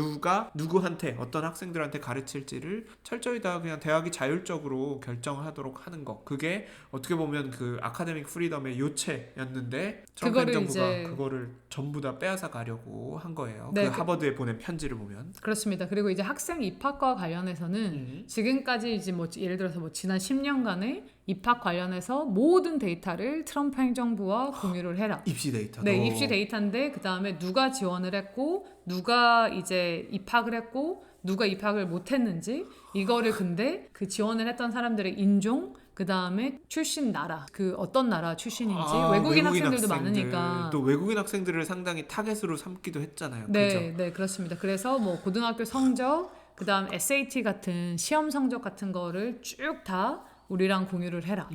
누구한테 어떤 학생들한테 가르칠지를 철저히 다 그냥 대학이 자율적으로 결정을 하도록 하는 거. 그게 어떻게 보면 그 아카데믹 프리덤의 요체였는데 트럼프 행정부가 그거를 전부 다 빼앗아 가려고 한 거예요. 네, 그 하버드에 보낸 편지를 보면. 그렇습니다. 그리고 이제 학생 입학과 관련해서는 지금까지 이제 뭐 예를 들어서 뭐 지난 10년간의 입학 관련해서 모든 데이터를 트럼프 행정부와 공유를 해라. 입시 데이터도. 네, 입시 데이터인데 그 다음에 누가 지원을 했고 누가 이제 입학을 했고 누가 입학을 못했는지 이거를 근데 그 지원을 했던 사람들의 인종 그 다음에 출신 나라 그 어떤 나라 출신인지 외국인 학생들도 많으니까 또 외국인 학생들을 상당히 타겟으로 삼기도 했잖아요. 네, 그렇습니다. 그래서 뭐 고등학교 성적 그다음 SAT 같은 시험 성적 같은 거를 쭉 다 우리랑 공유를 해라.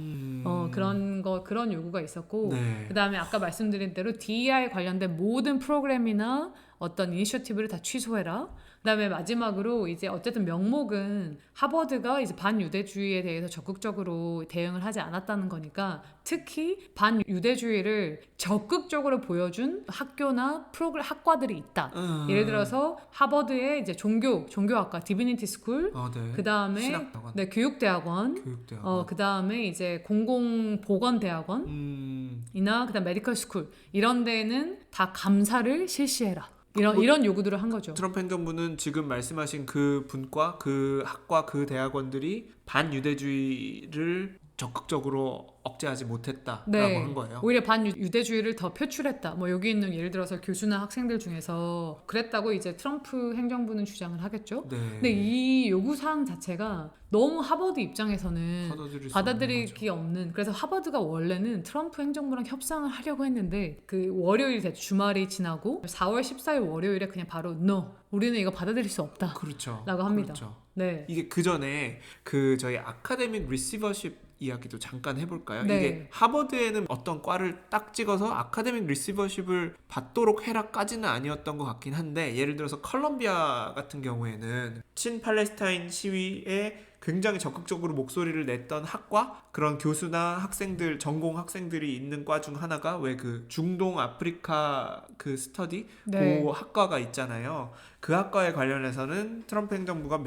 그런 요구가 있었고, 네. 그다음에 아까 말씀드린 대로 DEI 관련된 모든 프로그램이나 어떤 이니셔티브를 다 취소해라. 그다음에 마지막으로 이제 어쨌든 명목은 하버드가 이제 반유대주의에 대해서 적극적으로 대응을 하지 않았다는 거니까, 특히 반유대주의를 적극적으로 보여준 학교나 학과들이 있다. 예를 들어서 하버드의 이제 종교학과 디비니티 스쿨, 네. 그다음에 신학대학원. 네, 교육대학원, 교육대학원. 그다음에 이제 공공보건대학원 이나 그다음 메디컬 스쿨, 이런 데는 다 감사를 실시해라. 이런 요구들을 한 거죠. 트럼프 행정부는 지금 말씀하신 그 분과 그 학과 그 대학원들이 반유대주의를 적극적으로 억제하지 못했다라고 네. 한 거예요. 오히려 반유대주의를 더 표출했다. 뭐 여기 있는 예를 들어서 교수나 학생들 중에서 그랬다고 이제 트럼프 행정부는 주장을 하겠죠. 네. 근데 이 요구 사항 자체가 너무 하버드 입장에서는 받아들이기 없는. 그래서 하버드가 원래는 트럼프 행정부랑 협상을 하려고 했는데 그 월요일 주말이 지나고 4월 14일 월요일에 그냥 바로 no, 우리는 이거 받아들일 수 없다. 그렇죠. 라고 합니다. 그렇죠. 네. 이게 그 전에 그 저희 아카데믹 리시버십 이야기도 잠깐 해볼까요? 네. 이게 하버드에는 어떤 과를 딱 찍어서 아카데믹 리시버십을 받도록 해라까지는 아니었던 것 같긴 한데, 예를 들어서 컬럼비아 같은 경우에는 친팔레스타인 시위에 굉장히 적극적으로 목소리를 냈던 학과, 그런 교수나 학생들, 전공 학생들이 있는 과 중 하나가 왜 그 중동 아프리카 그 스터디 네. 그 학과가 있잖아요. 그 학과에 관련해서는 트럼프 행정부가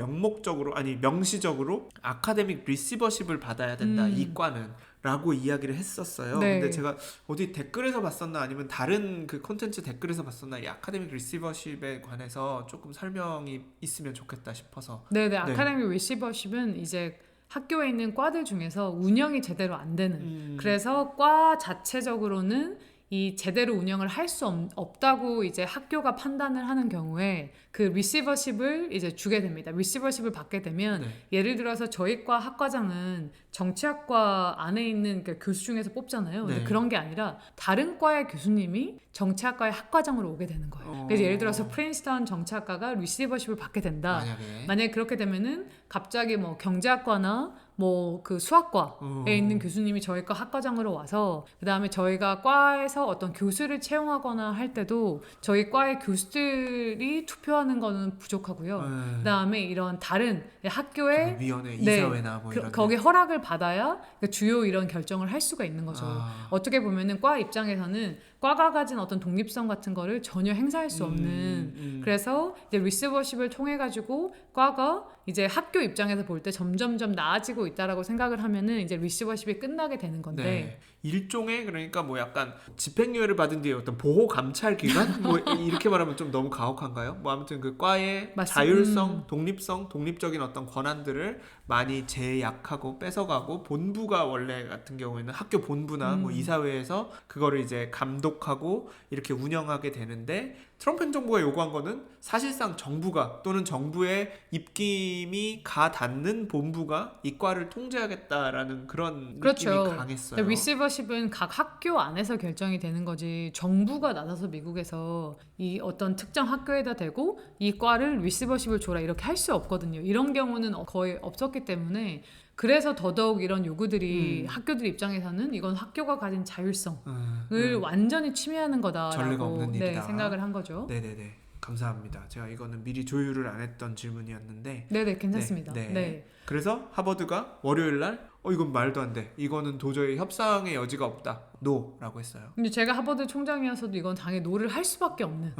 명시적으로 아카데믹 리시버십을 받아야 된다, 이 과는 라고 이야기를 했었어요. 네. 근데 제가 어디 댓글에서 봤었나 아니면 다른 그 콘텐츠 댓글에서 봤었나, 이 아카데믹 리시버십에 관해서 조금 설명이 있으면 좋겠다 싶어서. 네네. 아카데믹 리시버십은 이제 학교에 있는 과들 중에서 운영이 제대로 안 되는, 그래서 과 자체적으로는 이 제대로 운영을 할 수 없다고 이제 학교가 판단을 하는 경우에 그 리시버십을 이제 주게 됩니다. 리시버십을 받게 되면, 네. 예를 들어서 저희 과 학과장은 정치학과 안에 있는 그 교수 중에서 뽑잖아요. 근데 네. 그런 게 아니라 다른 과의 교수님이 정치학과의 학과장으로 오게 되는 거예요. 그래서 예를 들어서 프린스턴 정치학과가 리시버십을 받게 된다. 만약에 그렇게 되면은 갑자기 뭐 경제학과나 뭐 그 수학과에 있는 교수님이 저희 과 학과장으로 와서, 그 다음에 저희가 과에서 어떤 교수를 채용하거나 할 때도 저희 과의 교수들이 투표하는 거는 부족하고요. 그 다음에 이런 다른 학교의 위원회, 네, 이사회나 뭐 이런 거기 허락을 받아야 주요 이런 결정을 할 수가 있는 거죠. 어떻게 보면은 과 입장에서는 과가 가진 어떤 독립성 같은 거를 전혀 행사할 수 없는, 그래서 이제 리시버십을 통해 가지고 과가 이제 학교 입장에서 볼 때 점점점 나아지고 있다라고 생각을 하면은 이제 리시버십이 끝나게 되는 건데. 네. 일종의, 그러니까 뭐 약간 집행유예를 받은 뒤에 어떤 보호 감찰 기관 뭐 이렇게 말하면 좀 너무 가혹한가요? 뭐 아무튼 그 과의 자율성, 독립성, 독립적인 어떤 권한들을 많이 제약하고 뺏어가고, 본부가 원래 같은 경우에는 학교 본부나 뭐 이사회에서 그거를 이제 감독하고 이렇게 운영하게 되는데, 트럼프 행정부가 요구한 거는 사실상 정부가, 또는 정부의 입김이 가 닿는 본부가 이 과를 통제하겠다라는 그런 그렇죠. 느낌이 강했어요. 리시버십은 각 학교 안에서 결정이 되는 거지, 정부가 나서서 미국에서 이 어떤 특정 학교에다 대고 이 과를 리시버십을 줘라 이렇게 할 수 없거든요. 이런 경우는 거의 없었기 때문에, 그래서 더더욱 이런 요구들이 학교들 입장에서는 이건 학교가 가진 자율성을 완전히 침해하는 전례가 거다라고 없는 일이다. 생각을 한 거죠. 네네네. 감사합니다. 제가 이거는 미리 조율을 안 했던 질문이었는데. 네네, 괜찮습니다. 네. 네. 그래서 하버드가 월요일 날 이건 말도 안 돼, 이거는 도저히 협상의 여지가 없다, 노라고 했어요. 근데 제가 하버드 총장이어서도 이건 당연히 노를 할 수밖에 없는,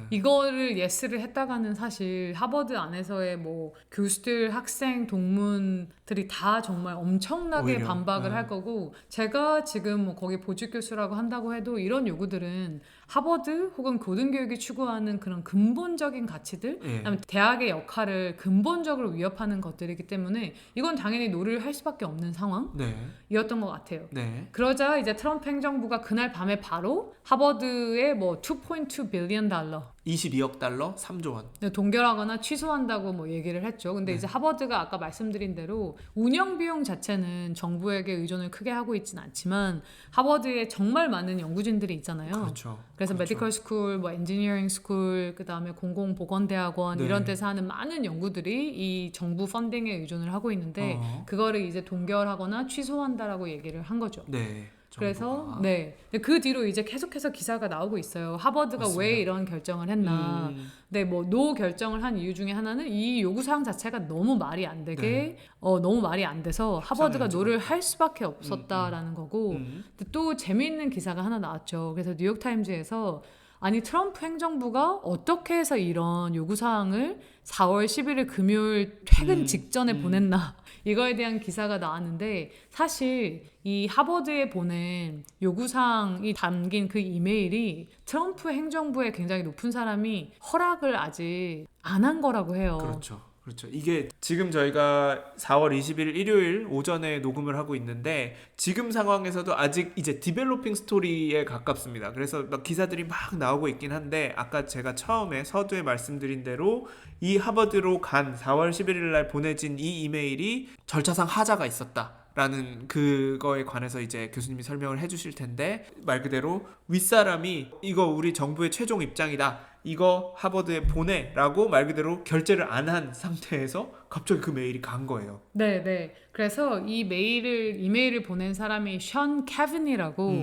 이거를 예스를 했다가는 사실 하버드 안에서의 뭐 교수들, 학생, 동문들이 다 정말 엄청나게 오히려, 반박을 할 거고, 제가 지금 뭐 거기 보직 교수라고 한다고 해도 이런 요구들은 하버드 혹은 고등교육이 추구하는 그런 근본적인 가치들, 그다음에 대학의 역할을 근본적으로 위협하는 것들이기 때문에 때문에 이건 당연히 노를 할 수밖에 없는 상황이었던 것 같아요. 네. 그러자 이제 트럼프 행정부가 그날 밤에 바로 하버드에 뭐 2.2 빌리언 달러 22억 달러, 3조 원. 동결하거나 취소한다고 뭐 얘기를 했죠. 근데 네. 이제 하버드가 아까 말씀드린 대로 운영 비용 자체는 정부에게 의존을 크게 하고 있진 않지만 하버드에 정말 많은 연구진들이 있잖아요. 그렇죠. 그래서 그렇죠. 메디컬 스쿨, 뭐 엔지니어링 스쿨, 그다음에 공공보건대학원 네. 이런 데서 하는 많은 연구들이 이 정부 펀딩에 의존을 하고 있는데 그거를 이제 동결하거나 취소한다라고 얘기를 한 거죠. 네. 그래서 정부가. 네. 그 뒤로 이제 계속해서 기사가 나오고 있어요. 하버드가 맞습니다. 왜 이런 결정을 했나. 네, 뭐 노 결정을 한 이유 중에 하나는 이 요구 사항 자체가 너무 말이 안 되게 네. 너무 말이 안 돼서 하버드가 협상을 노를 할 수밖에 없었다라는 거고. 근데 또 재미있는 기사가 하나 나왔죠. 그래서 뉴욕 타임즈에서 아니 트럼프 행정부가 어떻게 해서 이런 요구 사항을 4월 11일 금요일 퇴근 직전에 보냈나 이거에 대한 기사가 나왔는데 사실 이 하버드에 보낸 요구사항이 담긴 그 이메일이 트럼프 행정부의 굉장히 높은 사람이 허락을 아직 안 한 거라고 해요. 그렇죠. 그렇죠. 이게 지금 저희가 4월 20일 일요일 오전에 녹음을 하고 있는데 지금 상황에서도 아직 이제 디벨로핑 스토리에 가깝습니다. 그래서 막 기사들이 막 나오고 있긴 한데 아까 제가 처음에 서두에 말씀드린 대로 이 하버드로 간 4월 11일 날 보내진 이 이메일이 절차상 하자가 있었다. 라는 그거에 관해서 이제 교수님이 설명을 해주실 텐데 말 그대로 윗사람이 이거 우리 정부의 최종 입장이다 이거 하버드에 보내라고 말 그대로 결제를 안 한 상태에서 갑자기 그 메일이 간 거예요. 네. 그래서 이 이메일을 보낸 사람이 션 캐빈이라고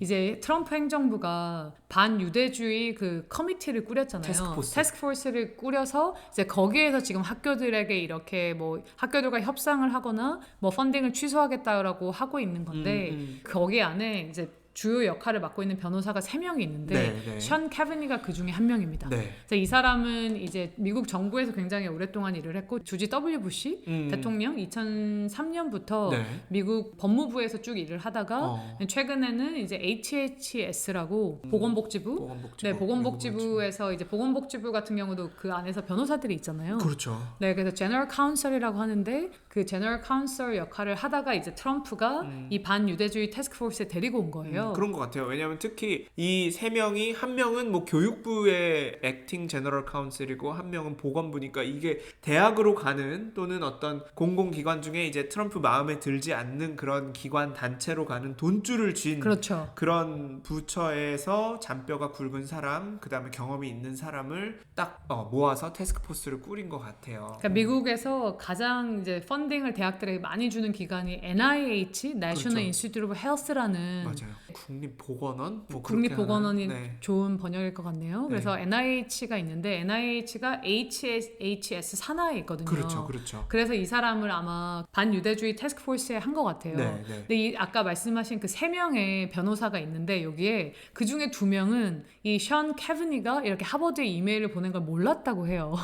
이제 트럼프 행정부가 반유대주의 그 커미티를 꾸렸잖아요. 테스크포스를 꾸려서 이제 거기에서 지금 학교들에게 이렇게 뭐 학교들과 협상을 하거나 뭐 펀딩을 취소하겠다라고 하고 있는 건데 거기 안에 이제 주요 역할을 맡고 있는 변호사가 3명이 있는데 션 캐비니가 그 중에 한 명입니다. 네. 그래서 이 사람은 이제 미국 정부에서 굉장히 오랫동안 일을 했고 조지 W 부시 대통령 2003년부터 미국 법무부에서 쭉 일을 하다가 최근에는 이제 HHS라고 보건복지부에서 이제 보건복지부 같은 경우도 그 안에서 변호사들이 있잖아요. 그렇죠. 네, 그래서 제너럴 카운셀이라고 하는데 그 제너럴 카운셀 역할을 하다가 이제 트럼프가 이 반유대주의 태스크포스에 데리고 온 거예요. 그런 것 같아요. 왜냐하면 특히 이 3명이 한 명은 뭐 교육부의 액팅 제너럴 카운셀이고 한 명은 보건부니까 이게 대학으로 가는 또는 어떤 공공기관 중에 이제 트럼프 마음에 들지 않는 그런 기관 단체로 가는 돈줄을 쥔 그렇죠. 그런 부처에서 잔뼈가 굵은 사람 그다음에 경험이 있는 사람을 딱 모아서 태스크포스를 꾸린 것 같아요. 그러니까 미국에서 가장 이제 펀딩을 대학들에게 많이 주는 기관이 NIH, National 그렇죠. Institute of Health라는 맞아요. 국립보건원? 뭐 국립보건원이 네. 좋은 번역일 것 같네요. 그래서 NIH가 있는데 NIH가 HHS 산하에 있거든요. 그렇죠. 그래서 이 사람을 아마 반유대주의 태스크포스에 한 것 같아요. 네. 근데 아까 말씀하신 그 3명의 변호사가 있는데 여기에 그 중에 2명은 이 션 캐비니가 이렇게 하버드에 이메일을 보낸 걸 몰랐다고 해요.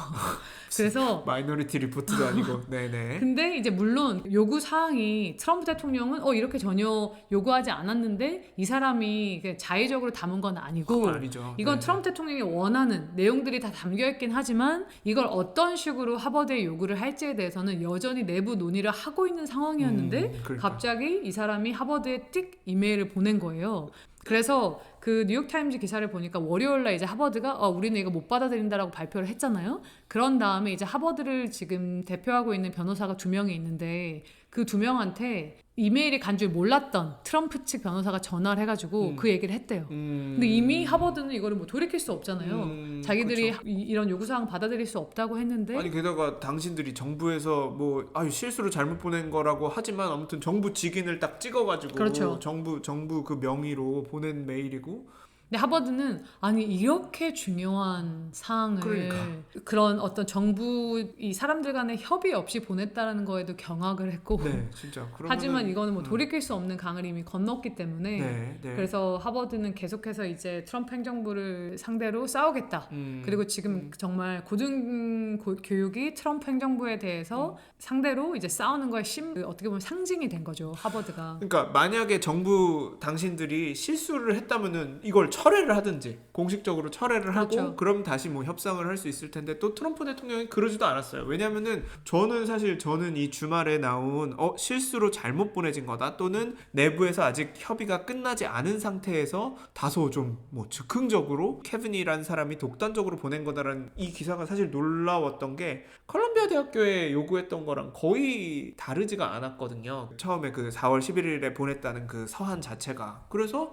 그래서 마이너리티 리포트도 아니고 네네. 근데 이제 물론 요구 사항이 트럼프 대통령은 이렇게 전혀 요구하지 않았는데 이 사람이 자의적으로 담은 건 아니고 그건 아니죠. 이건 트럼프 대통령이 원하는 내용들이 다 담겨 있긴 하지만 이걸 어떤 식으로 하버드에 요구를 할지에 대해서는 여전히 내부 논의를 하고 있는 상황이었는데 그러니까. 갑자기 이 사람이 하버드에 띡 이메일을 보낸 거예요. 그래서 그 뉴욕타임즈 기사를 보니까 월요일날 이제 하버드가 우리는 이거 못 받아들인다라고 발표를 했잖아요. 그런 다음에 이제 하버드를 지금 대표하고 있는 변호사가 2명이 있는데 그 2명한테 이메일이 간 줄 몰랐던 트럼프 측 변호사가 전화를 해가지고 그 얘기를 했대요. 근데 이미 하버드는 이거를 뭐 돌이킬 수 없잖아요. 자기들이 이런 요구사항 받아들일 수 없다고 했는데 아니 게다가 당신들이 정부에서 뭐 실수로 잘못 보낸 거라고 하지만 아무튼 정부 직인을 딱 찍어가지고 그렇죠. 정부 그 명의로 보낸 메일이고 근데 하버드는 아니 이렇게 중요한 사항을 그러니까. 그런 어떤 정부 이 사람들 간의 협의 없이 보냈다는 거에도 경악을 했고 네 진짜 하지만 이거는 뭐 돌이킬 수 없는 강을 이미 건넜기 때문에 네. 그래서 하버드는 계속해서 이제 트럼프 행정부를 상대로 싸우겠다. 그리고 지금 정말 고등교육이 트럼프 행정부에 대해서 상대로 이제 싸우는 거에 어떻게 보면 상징이 된 거죠. 하버드가. 그러니까 만약에 정부 당신들이 실수를 했다면은 이걸 철회를 하든지 공식적으로 철회를 하고 그렇죠. 그럼 다시 뭐 협상을 할 수 있을 텐데 또 트럼프 대통령이 그러지도 않았어요. 왜냐면은 저는 이 주말에 나온 실수로 잘못 보내진 거다 또는 내부에서 아직 협의가 끝나지 않은 상태에서 다소 좀 뭐 즉흥적으로 케빈이라는 사람이 독단적으로 보낸 거다라는 이 기사가 사실 놀라웠던 게 컬럼비아 대학교에 요구했던 거랑 거의 다르지가 않았거든요. 처음에 그 4월 11일에 보냈다는 그 서한 자체가. 그래서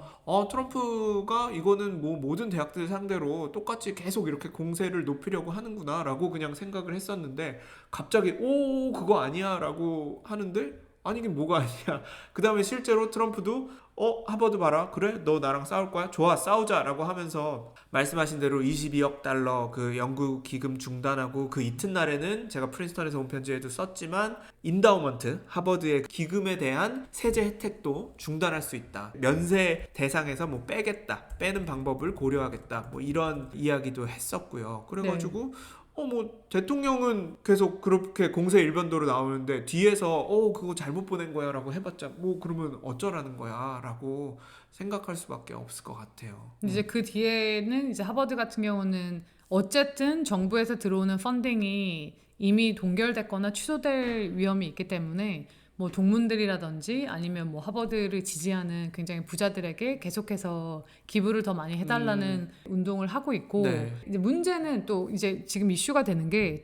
트럼프가 이거는 뭐 모든 대학들 상대로 똑같이 계속 이렇게 공세를 높이려고 하는구나 라고 그냥 생각을 했었는데 갑자기 그거 아니야 라고 하는데 아니긴 뭐가 아니야. 그 다음에 실제로 트럼프도 하버드 봐라. 그래? 너 나랑 싸울 거야? 좋아, 싸우자 라고 하면서 말씀하신 대로 22억 달러 그 연구 기금 중단하고 그 이튿날에는 제가 프린스턴에서 온 편지에도 썼지만 인다우먼트, 하버드의 기금에 대한 세제 혜택도 중단할 수 있다. 면세 대상에서 뭐 빼는 방법을 고려하겠다. 뭐 이런 이야기도 했었고요. 그래가지고 뭐 대통령은 계속 그렇게 공세 일변도로 나오는데 뒤에서 그거 잘못 보낸 거야 라고 해봤자 뭐 그러면 어쩌라는 거야 라고 생각할 수밖에 없을 것 같아요. 이제 그 뒤에는 이제 하버드 같은 경우는 어쨌든 정부에서 들어오는 펀딩이 이미 동결됐거나 취소될 위험이 있기 때문에 뭐 동문들이라든지 아니면 뭐 하버드를 지지하는 굉장히 부자들에게 계속해서 기부를 더 많이 해달라는 운동을 하고 있고 네. 이제 문제는 또 이제 지금 이슈가 되는 게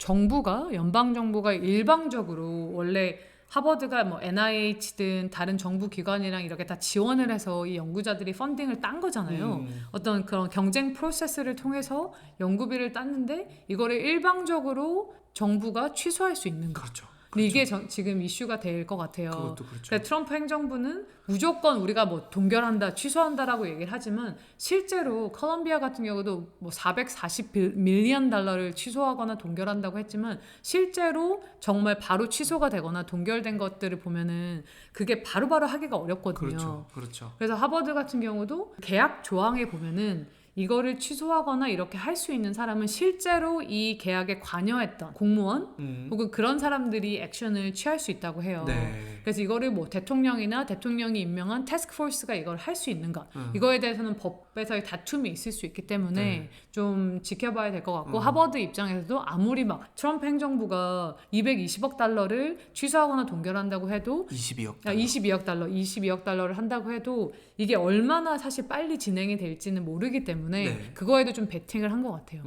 연방 정부가 일방적으로 원래 하버드가 뭐 NIH든 다른 정부 기관이랑 이렇게 다 지원을 해서 이 연구자들이 펀딩을 딴 거잖아요. 어떤 그런 경쟁 프로세스를 통해서 연구비를 땄는데 이거를 일방적으로 정부가 취소할 수 있는 거. 그렇죠. 근데 이게 지금 이슈가 될 것 같아요. 그것도 그렇죠. 그러니까 트럼프 행정부는 무조건 우리가 뭐 동결한다, 취소한다라고 얘기를 하지만 실제로 컬럼비아 같은 경우도 뭐 440 밀리언 달러를 취소하거나 동결한다고 했지만 실제로 정말 바로 취소가 되거나 동결된 것들을 보면은 그게 바로바로 하기가 어렵거든요. 그렇죠. 그래서 하버드 같은 경우도 계약 조항에 보면은 이거를 취소하거나 이렇게 할 수 있는 사람은 실제로 이 계약에 관여했던 공무원 혹은 그런 사람들이 액션을 취할 수 있다고 해요. 네. 그래서 이거를 뭐 대통령이나 대통령이 임명한 태스크포스가 이걸 할 수 있는가 이거에 대해서는 법에서의 다툼이 있을 수 있기 때문에 좀 지켜봐야 될 것 같고 하버드 입장에서도 아무리 막 트럼프 행정부가 220억 달러를 취소하거나 동결한다고 해도 22억 달러를 한다고 해도 이게 얼마나 사실 빨리 진행이 될지는 모르기 때문에 그거에도 좀 베팅을 한 것 같아요.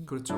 그렇죠.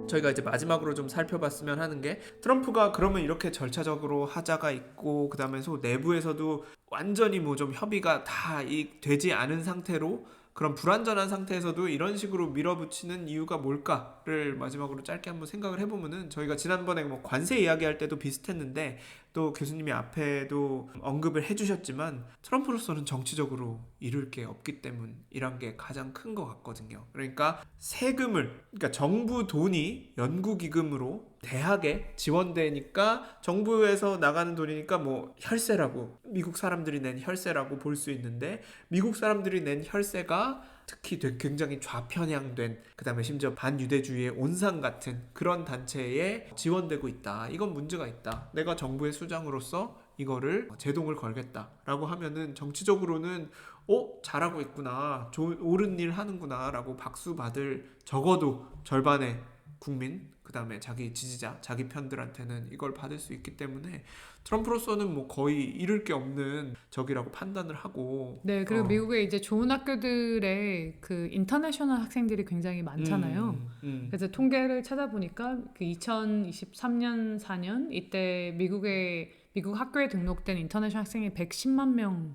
저희가 이제 마지막으로 좀 살펴봤으면 하는 게 트럼프가 그러면 이렇게 절차적으로 하자가 있고 그다음에 내부에서도 완전히 뭐 좀 협의가 다 되지 않은 상태로 그런 불완전한 상태에서도 이런 식으로 밀어붙이는 이유가 뭘까를 마지막으로 짧게 한번 생각을 해보면은 저희가 지난번에 뭐 관세 이야기할 때도 비슷했는데 또 교수님이 앞에도 언급을 해주셨지만 트럼프로서는 정치적으로 이룰 게 없기 때문이란 게 가장 큰 것 같거든요. 그러니까 그러니까 정부 돈이 연구기금으로 대학에 지원되니까 정부에서 나가는 돈이니까 뭐 혈세라고 미국 사람들이 낸 혈세라고 볼 수 있는데 미국 사람들이 낸 혈세가 특히 굉장히 좌편향된 그다음에 심지어 반유대주의의 온상 같은 그런 단체에 지원되고 있다. 이건 문제가 있다. 내가 정부의 수장으로서 이거를 제동을 걸겠다라고 하면은 정치적으로는 잘하고 있구나. 옳은 일 하는구나 라고 박수 받을 적어도 절반의 국민 그다음에 자기 지지자, 자기 편들한테는 이걸 받을 수 있기 때문에 트럼프로서는 뭐 거의 잃을 게 없는 적이라고 판단을 하고 네, 그리고 미국에 이제 좋은 학교들의 그 인터내셔널 학생들이 굉장히 많잖아요. 그래서 통계를 찾아보니까 그 2023년 4년 이때 미국 학교에 등록된 인터내셔널 학생이 110만 명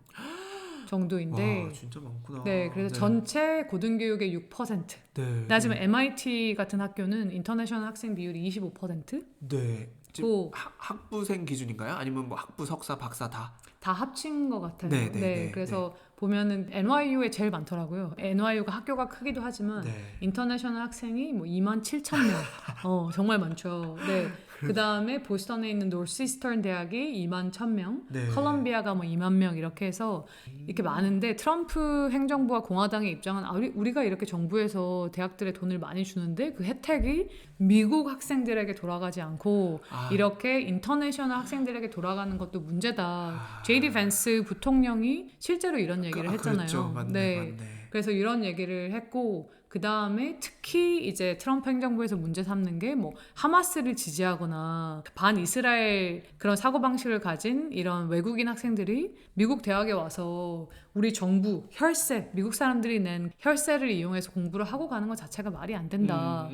정도인데 와, 진짜 많구나. 네, 그래서 전체 고등교육의 6%. 네. 하지만 MIT 같은 학교는 인터내셔널 학생 비율이 25%? 네. 지금 학부생 기준인가요? 아니면 뭐 학부, 석사, 박사 다 합친 것 같아요. 네, 그래서 보면은 NYU에 제일 많더라고요. NYU가 학교가 크기도 하지만 인터내셔널 학생이 뭐 27,000명. 정말 많죠. 네. 그 다음에 보스턴에 있는 노스이스턴 대학이 2만 1,000명, 네. 컬럼비아가 뭐 2만 명 이렇게 해서 이렇게 많은데 트럼프 행정부와 공화당의 입장은 우리가 이렇게 정부에서 대학들에 돈을 많이 주는데 그 혜택이 미국 학생들에게 돌아가지 않고 이렇게 인터내셔널 학생들에게 돌아가는 것도 문제다. 제이디 벤스 부통령이 실제로 이런 얘기를 했잖아요. 그렇죠. 맞네. 그래서 이런 얘기를 했고 그 다음에 특히 이제 트럼프 행정부에서 문제 삼는 게 뭐 하마스를 지지하거나 반 이스라엘 그런 사고방식을 가진 이런 외국인 학생들이 미국 대학에 와서 우리 정부 혈세, 미국 사람들이 낸 혈세를 이용해서 공부를 하고 가는 것 자체가 말이 안 된다.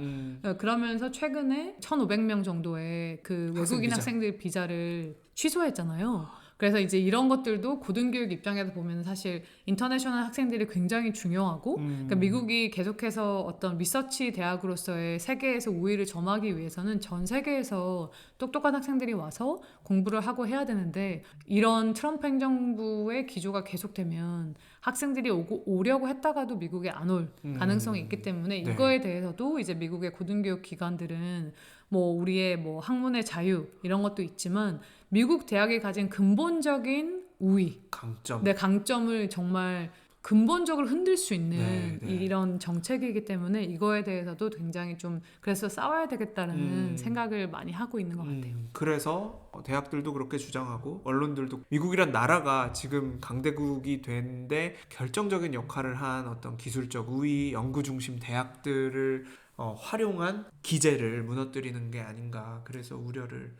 그러면서 최근에 1,500명 정도의 그 외국인 학생들 비자를 취소했잖아요. 그래서 이제 이런 것들도 고등교육 입장에서 보면 사실 인터내셔널 학생들이 굉장히 중요하고 그러니까 미국이 계속해서 어떤 리서치 대학으로서의 세계에서 우위를 점하기 위해서는 전 세계에서 똑똑한 학생들이 와서 공부를 하고 해야 되는데 이런 트럼프 행정부의 기조가 계속되면 학생들이 오려고 했다가도 미국에 안 올 가능성이 있기 때문에 이거에 대해서도 이제 미국의 고등교육 기관들은 뭐 우리의 뭐 학문의 자유 이런 것도 있지만 미국 대학이 가진 근본적인 우위, 강점을 정말 근본적으로 흔들 수 있는 이런 정책이기 때문에 이거에 대해서도 굉장히 좀 그래서 싸워야 되겠다는 생각을 많이 하고 있는 것 같아요. 그래서 대학들도 그렇게 주장하고 언론들도 미국이란 나라가 지금 강대국이 된데 결정적인 역할을 한 어떤 기술적 우위, 연구 중심 대학들을 활용한 기제를 무너뜨리는 게 아닌가 그래서 우려를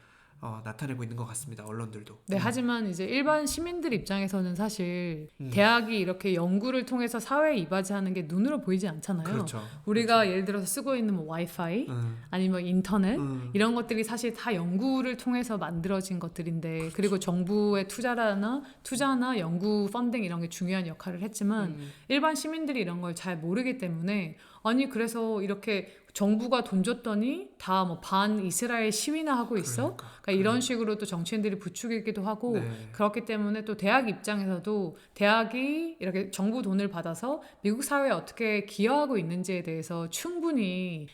나타내고 있는 것 같습니다. 언론들도. 네, 하지만 이제 일반 시민들 입장에서는 사실 대학이 이렇게 연구를 통해서 사회에 이바지하는 게 눈으로 보이지 않잖아요. 그렇죠. 우리가 예를 들어서 쓰고 있는 뭐 와이파이 아니면 인터넷 이런 것들이 사실 다 연구를 통해서 만들어진 것들인데 그리고 정부의 투자나 연구 펀딩 이런 게 중요한 역할을 했지만 일반 시민들이 이런 걸 잘 모르기 때문에 아니 그래서 이렇게 정부가 돈 줬더니 다 뭐 반 이스라엘 시위나 하고 있어? 그러니까 이런 식으로 또 정치인들이 부추기기도 하고 그렇기 때문에 또 대학 입장에서도 대학이 이렇게 정부 돈을 받아서 미국 사회에 어떻게 기여하고 있는지에 대해서 충분히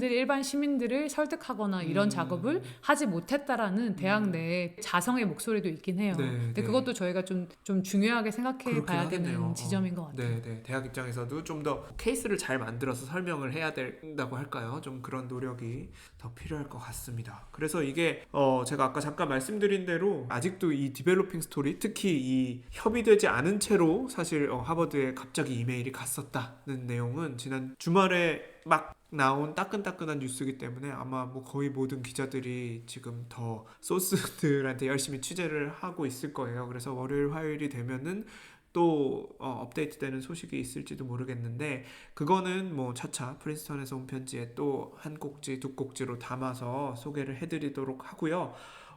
일반 시민들을 설득하거나 이런 작업을 하지 못했다라는 대학 내에 자성의 목소리도 있긴 해요. 근데 그것도 저희가 좀 중요하게 생각해 봐야 되는 지점인 것 같아요. 네. 대학 입장에서도 좀 더 케이스를 잘 만들어서 설명을 해야 된다고 할까요? 좀 그런 노력이 더 필요할 것 같습니다. 그래서 이게 제가 아까 잠깐 말씀드린 대로 아직도 이 디벨로핑 스토리 특히 이 협의되지 않은 채로 사실 하버드에 갑자기 이메일이 갔었다는 내용은 지난 주말에 막 나온 따끈따끈한 뉴스이기 때문에 아마 뭐 거의 모든 기자들이 지금 더 소스들한테 열심히 취재를 하고 있을 거예요. 그래서 월요일 화요일이 되면은 또 업데이트되는 소식이 있을지도 모르겠는데 그거는 뭐 차차 프린스턴에서 온 편지에 또 한 꼭지 두 꼭지로 담아서 소개를 해드리도록 하고요.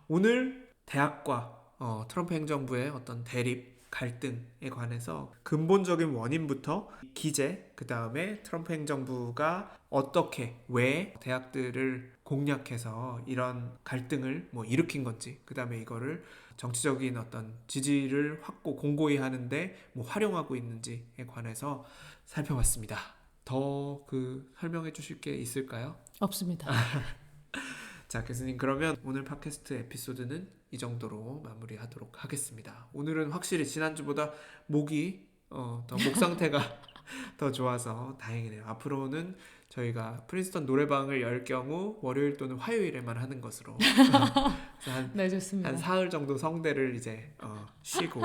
오늘 대학과 트럼프 행정부의 어떤 대립 갈등에 관해서 근본적인 원인부터 기재 그 다음에 트럼프 행정부가 어떻게 왜 대학들을 공략해서 이런 갈등을 뭐 일으킨 건지 그 다음에 이거를 정치적인 어떤 지지를 공고히 하는데 뭐 활용하고 있는지에 관해서 살펴봤습니다. 더 설명해 주실 게 있을까요? 없습니다. 자, 교수님 그러면 오늘 팟캐스트 에피소드는 이 정도로 마무리하도록 하겠습니다. 오늘은 확실히 지난주보다 목 상태가 더 좋아서 다행이네요. 앞으로는 저희가 프린스턴 노래방을 열 경우 월요일 또는 화요일에만 하는 것으로 네, 좋습니다. 한 사흘 정도 성대를 이제 쉬고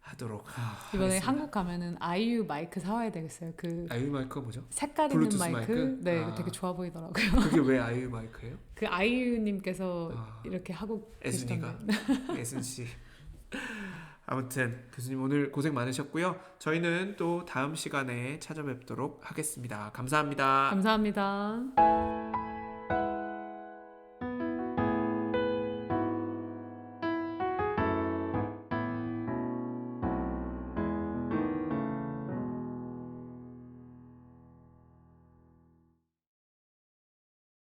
하도록 이번에 하겠습니다. 한국 가면은 아이유 마이크 사와야 되겠어요. 아이유 마이크가 뭐죠? 색깔 있는 마이크? 네, 되게 좋아 보이더라고요. 그게 왜 아이유 마이크예요? 그 아이유님께서 이렇게 하고 계시던가요? 애순 씨. 아무튼 교수님 오늘 고생 많으셨고요. 저희는 또 다음 시간에 찾아뵙도록 하겠습니다. 감사합니다. 감사합니다.